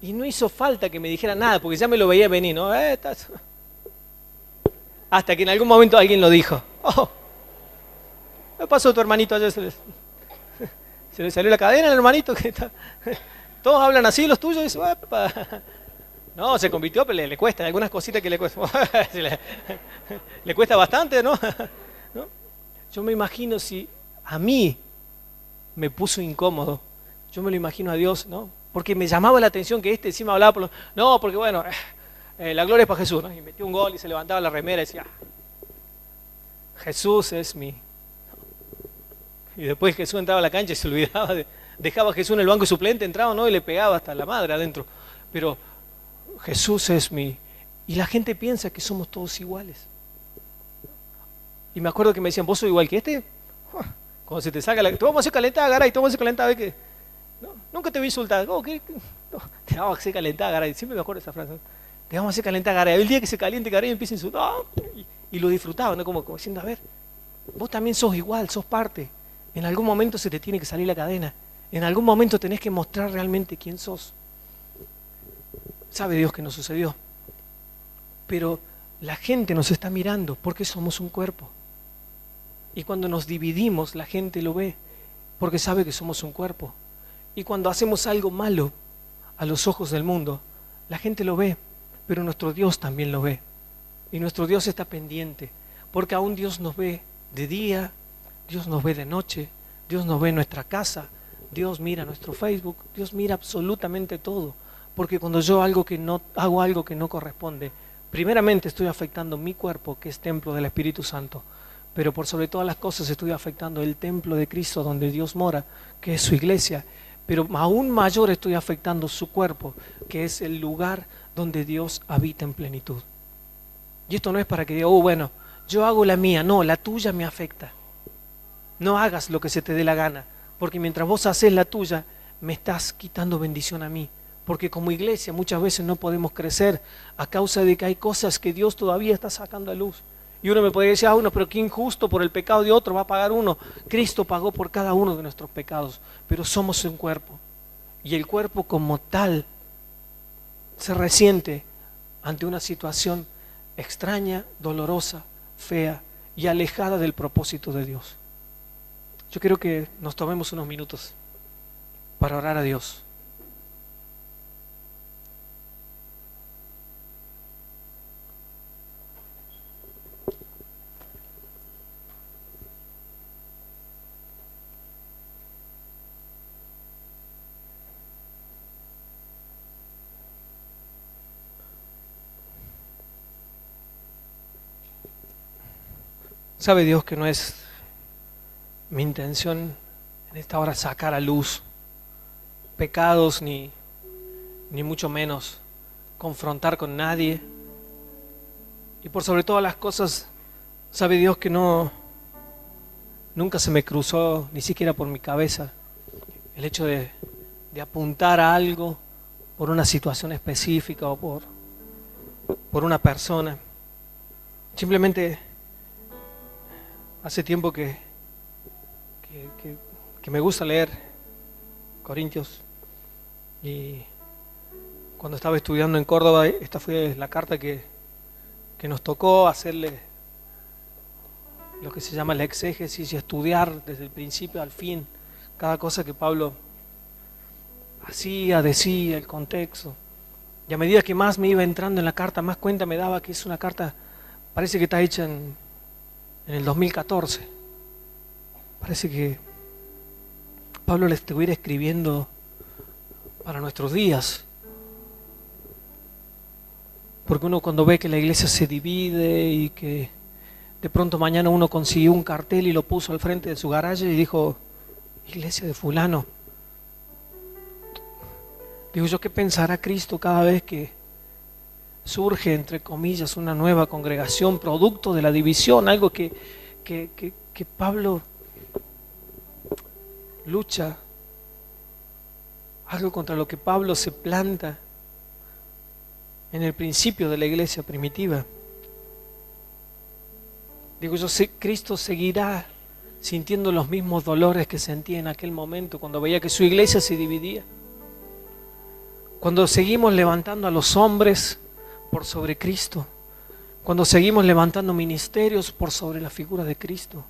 S1: Y no hizo falta que me dijera nada, porque ya me lo veía venir, ¿no? Hasta que en algún momento alguien lo dijo. ¿Qué pasó tu hermanito ayer? Se le salió la cadena al hermanito que está. Todos hablan así, los tuyos, y dicen, ¡epa! No, se convirtió, pero le cuesta, hay algunas cositas que le cuesta. Le cuesta bastante, ¿no? ¿No? Yo me imagino si a mí me puso incómodo, yo me lo imagino a Dios, ¿no? Porque me llamaba la atención que encima hablaba por no, porque bueno, la gloria es para Jesús, ¿no? Y metió un gol y se levantaba la remera y decía, Jesús es mi... Y después Jesús entraba a la cancha y se olvidaba, dejaba a Jesús en el banco suplente, entraba, ¿no? Y le pegaba hasta la madre adentro. Pero Jesús es mi... Y la gente piensa que somos todos iguales. Y me acuerdo que me decían, ¿vos sos igual que este? Cuando se te saca la... Te vamos a hacer calentada, Garay, te vamos a hacer calentada, ¿ves que? No, nunca te voy a insultar. ¿Qué? No, te vamos a hacer calentada, Garay. Siempre me acuerdo de esa frase. Te vamos a hacer calentada, Garay. El día que se caliente, Garay, empieza a insultar. Y lo disfrutaba, ¿no? Como diciendo, a ver, vos también sos igual, sos parte. En algún momento se te tiene que salir la cadena. En algún momento tenés que mostrar realmente quién sos. Sabe Dios que nos sucedió. Pero la gente nos está mirando porque somos un cuerpo. Y cuando nos dividimos, la gente lo ve porque sabe que somos un cuerpo. Y cuando hacemos algo malo a los ojos del mundo, la gente lo ve, pero nuestro Dios también lo ve. Y nuestro Dios está pendiente, porque aún Dios nos ve de día, Dios nos ve de noche, Dios nos ve en nuestra casa, Dios mira nuestro Facebook, Dios mira absolutamente todo. Porque cuando yo hago algo que no corresponde, primeramente estoy afectando mi cuerpo, que es templo del Espíritu Santo, pero por sobre todas las cosas estoy afectando el templo de Cristo donde Dios mora, que es su iglesia, pero aún mayor estoy afectando su cuerpo, que es el lugar donde Dios habita en plenitud. Y esto no es para que diga, bueno, yo hago la mía, no, la tuya me afecta. No hagas lo que se te dé la gana, porque mientras vos haces la tuya, me estás quitando bendición a mí. Porque como iglesia muchas veces no podemos crecer a causa de que hay cosas que Dios todavía está sacando a luz. Y uno me podría decir, pero qué injusto, por el pecado de otro va a pagar uno. Cristo pagó por cada uno de nuestros pecados, pero somos un cuerpo. Y el cuerpo como tal se resiente ante una situación extraña, dolorosa, fea y alejada del propósito de Dios. Yo quiero que nos tomemos unos minutos para orar a Dios. Sabe Dios que no es mi intención en esta hora sacar a luz pecados ni mucho menos confrontar con nadie. Y por sobre todas las cosas, sabe Dios que nunca se me cruzó ni siquiera por mi cabeza el hecho de apuntar a algo por una situación específica o por una persona. Simplemente hace tiempo que me gusta leer Corintios, y cuando estaba estudiando en Córdoba, esta fue la carta que nos tocó hacerle lo que se llama la exégesis y estudiar desde el principio al fin cada cosa que Pablo hacía, decía, el contexto. Y a medida que más me iba entrando en la carta, más cuenta me daba que es una carta, parece que está hecha en el 2014. Parece que Pablo le estuviera escribiendo para nuestros días. Porque uno cuando ve que la iglesia se divide y que de pronto mañana uno consiguió un cartel y lo puso al frente de su garaje y dijo, iglesia de fulano. Digo yo, ¿qué pensará Cristo cada vez que surge, entre comillas, una nueva congregación producto de la división? Algo que Pablo lucha, algo contra lo que Pablo se planta en el principio de la iglesia primitiva. Digo yo, Cristo seguirá sintiendo los mismos dolores que sentía en aquel momento cuando veía que su iglesia se dividía. Cuando seguimos levantando a los hombres por sobre Cristo, cuando seguimos levantando ministerios por sobre la figura de Cristo,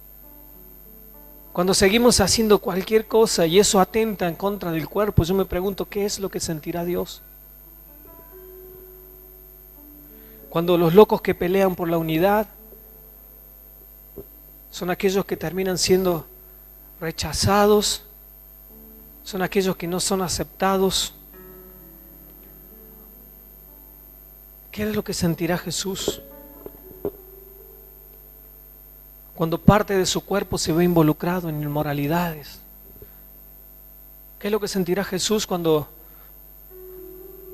S1: cuando seguimos haciendo cualquier cosa y eso atenta en contra del cuerpo, yo me pregunto, ¿qué es lo que sentirá Dios? Cuando los locos que pelean por la unidad son aquellos que terminan siendo rechazados, son aquellos que no son aceptados, ¿qué es lo que sentirá Jesús cuando parte de su cuerpo se ve involucrado en inmoralidades? ¿Qué es lo que sentirá Jesús cuando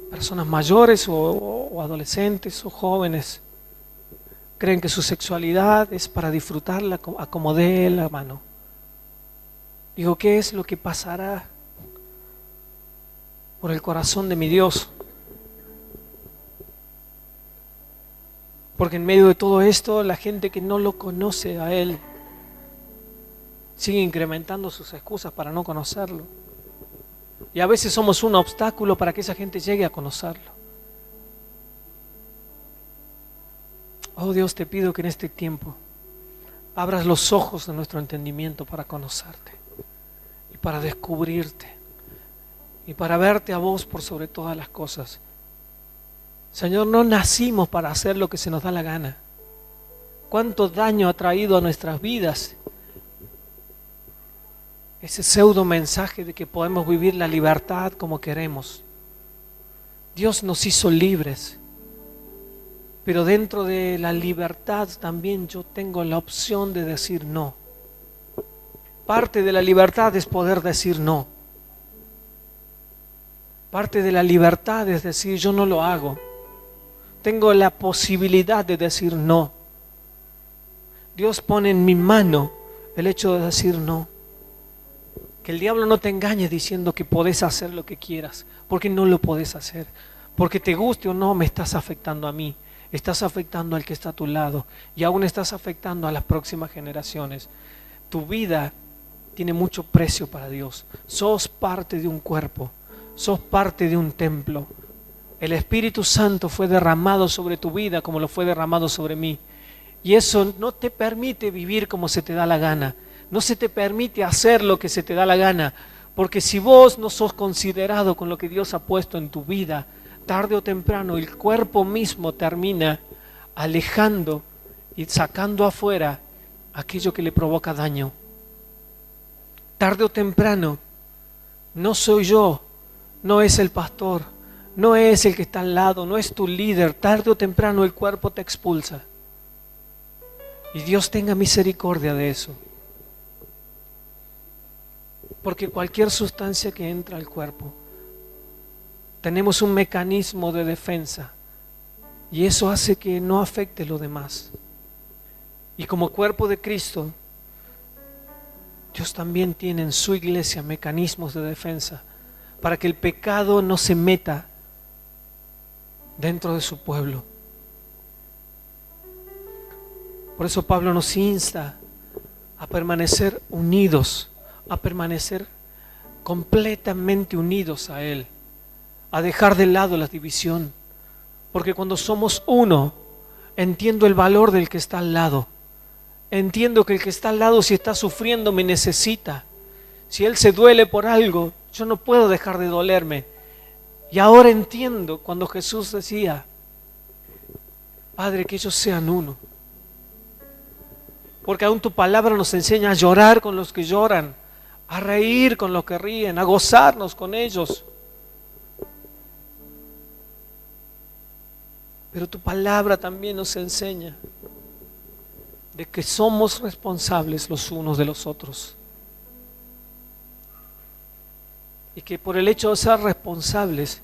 S1: personas mayores o adolescentes o jóvenes creen que su sexualidad es para disfrutarla a como dé la mano? Digo, ¿qué es lo que pasará por el corazón de mi Dios? Porque en medio de todo esto, la gente que no lo conoce a Él sigue incrementando sus excusas para no conocerlo. Y a veces somos un obstáculo para que esa gente llegue a conocerlo. Oh Dios, te pido que en este tiempo abras los ojos de nuestro entendimiento para conocerte y para descubrirte y para verte a vos por sobre todas las cosas. Señor, no nacimos para hacer lo que se nos da la gana. ¿Cuánto daño ha traído a nuestras vidas ese pseudo mensaje de que podemos vivir la libertad como queremos? Dios nos hizo libres, pero dentro de la libertad también yo tengo la opción de decir no. Parte de la libertad es poder decir no. Parte de la libertad es decir, yo no lo hago. Tengo la posibilidad de decir no. Dios pone en mi mano el hecho de decir no. Que el diablo no te engañe diciendo que podés hacer lo que quieras, porque no lo podés hacer. Porque te guste o no, me estás afectando a mí, estás afectando al que está a tu lado y aún estás afectando a las próximas generaciones. Tu vida tiene mucho precio para Dios. Sos parte de un cuerpo, sos parte de un templo. El Espíritu Santo fue derramado sobre tu vida como lo fue derramado sobre mí. Y eso no te permite vivir como se te da la gana. No se te permite hacer lo que se te da la gana. Porque si vos no sos considerado con lo que Dios ha puesto en tu vida, tarde o temprano el cuerpo mismo termina alejando y sacando afuera aquello que le provoca daño. Tarde o temprano, no soy yo, no es el pastor, no es el que está al lado, no es tu líder. Tarde o temprano el cuerpo te expulsa. Y Dios tenga misericordia de eso. Porque cualquier sustancia que entra al cuerpo, tenemos un mecanismo de defensa y eso hace que no afecte lo demás. Y como cuerpo de Cristo, Dios también tiene en su iglesia mecanismos de defensa para que el pecado no se meta dentro de su pueblo. Por eso Pablo nos insta a permanecer unidos, a permanecer completamente unidos a Él, a dejar de lado la división, porque cuando somos uno, entiendo el valor del que está al lado, entiendo que el que está al lado, si está sufriendo, me necesita. Si él se duele por algo, yo no puedo dejar de dolerme. Y ahora entiendo cuando Jesús decía: Padre, que ellos sean uno. Porque aún tu palabra nos enseña a llorar con los que lloran, a reír con los que ríen, a gozarnos con ellos. Pero tu palabra también nos enseña de que somos responsables los unos de los otros. Y que por el hecho de ser responsables,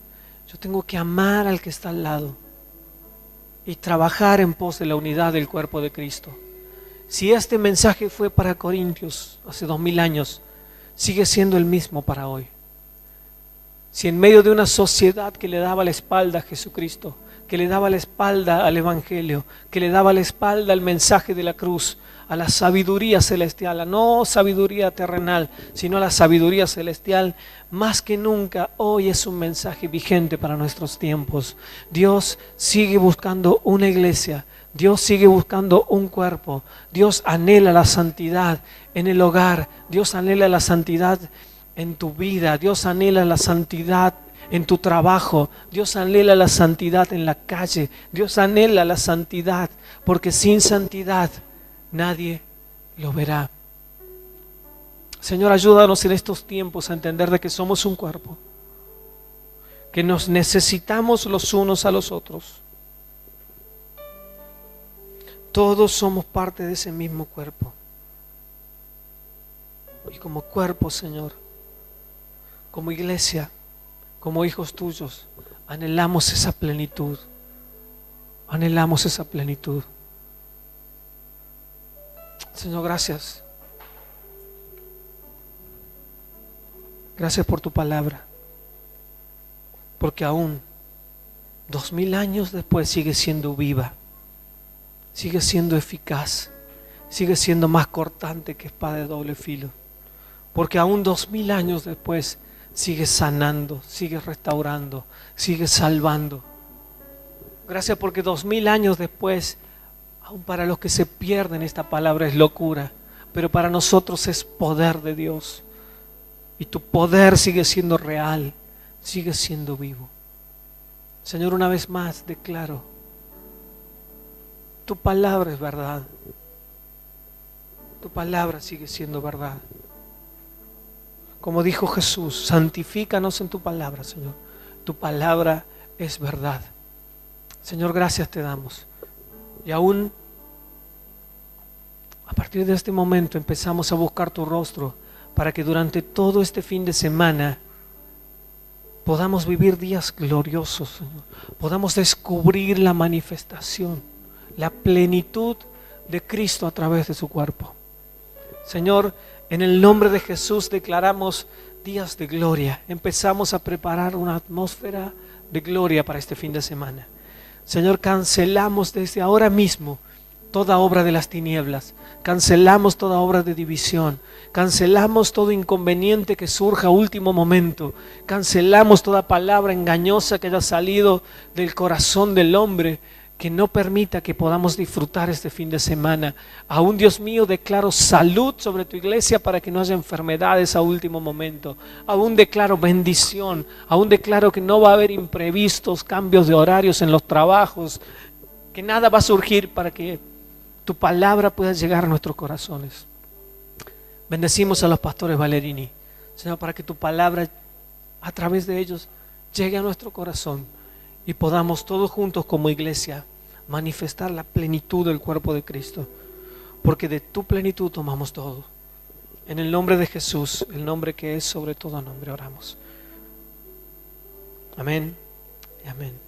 S1: yo tengo que amar al que está al lado y trabajar en pos de la unidad del cuerpo de Cristo. Si este mensaje fue para Corintios hace 2000 años, sigue siendo el mismo para hoy. Si en medio de una sociedad que le daba la espalda a Jesucristo, que le daba la espalda al Evangelio, que le daba la espalda al mensaje de la cruz, a la sabiduría celestial, a no sabiduría terrenal, sino a la sabiduría celestial, más que nunca hoy es un mensaje vigente para nuestros tiempos. Dios sigue buscando una iglesia, Dios sigue buscando un cuerpo, Dios anhela la santidad en el hogar, Dios anhela la santidad en tu vida, Dios anhela la santidad en tu trabajo, Dios anhela la santidad en la calle, Dios anhela la santidad, porque sin santidad nadie lo verá. Señor, ayúdanos en estos tiempos a entender de que somos un cuerpo, que nos necesitamos los unos a los otros. Todos somos parte de ese mismo cuerpo. Y como cuerpo, Señor, como iglesia, como hijos tuyos, anhelamos esa plenitud. Anhelamos esa plenitud. Señor, gracias. Gracias por tu palabra. Porque aún 2000 años después sigue siendo viva. Sigue siendo eficaz. Sigue siendo más cortante que espada de doble filo. Porque aún 2000 años después sigue sanando, sigue restaurando, sigue salvando. Gracias porque 2000 años después, aún para los que se pierden, esta palabra es locura, pero para nosotros es poder de Dios. Y tu poder sigue siendo real, sigue siendo vivo. Señor, una vez más declaro, tu palabra es verdad. Tu palabra sigue siendo verdad. Como dijo Jesús, santifícanos en tu palabra, Señor. Tu palabra es verdad. Señor, gracias te damos. Y aún a partir de este momento empezamos a buscar tu rostro para que durante todo este fin de semana podamos vivir días gloriosos, Señor. Podamos descubrir la manifestación, la plenitud de Cristo a través de su cuerpo. Señor, En el nombre de Jesús declaramos días de gloria. Empezamos a preparar una atmósfera de gloria para este fin de semana. Señor, cancelamos desde ahora mismo toda obra de las tinieblas. Cancelamos toda obra de división. Cancelamos todo inconveniente que surja a último momento. Cancelamos toda palabra engañosa que haya salido del corazón del hombre, que no permita que podamos disfrutar este fin de semana. Aún, Dios mío, declaro salud sobre tu iglesia para que no haya enfermedades a último momento. Aún declaro bendición. Aún declaro que no va a haber imprevistos, cambios de horarios en los trabajos, que nada va a surgir para que tu palabra pueda llegar a nuestros corazones. Bendecimos a los pastores Valerini, Señor, para que tu palabra a través de ellos llegue a nuestro corazón y podamos todos juntos como iglesia manifestar la plenitud del cuerpo de Cristo, porque de tu plenitud tomamos todo. En el nombre de Jesús, el nombre que es sobre todo nombre, oramos. Amén y amén.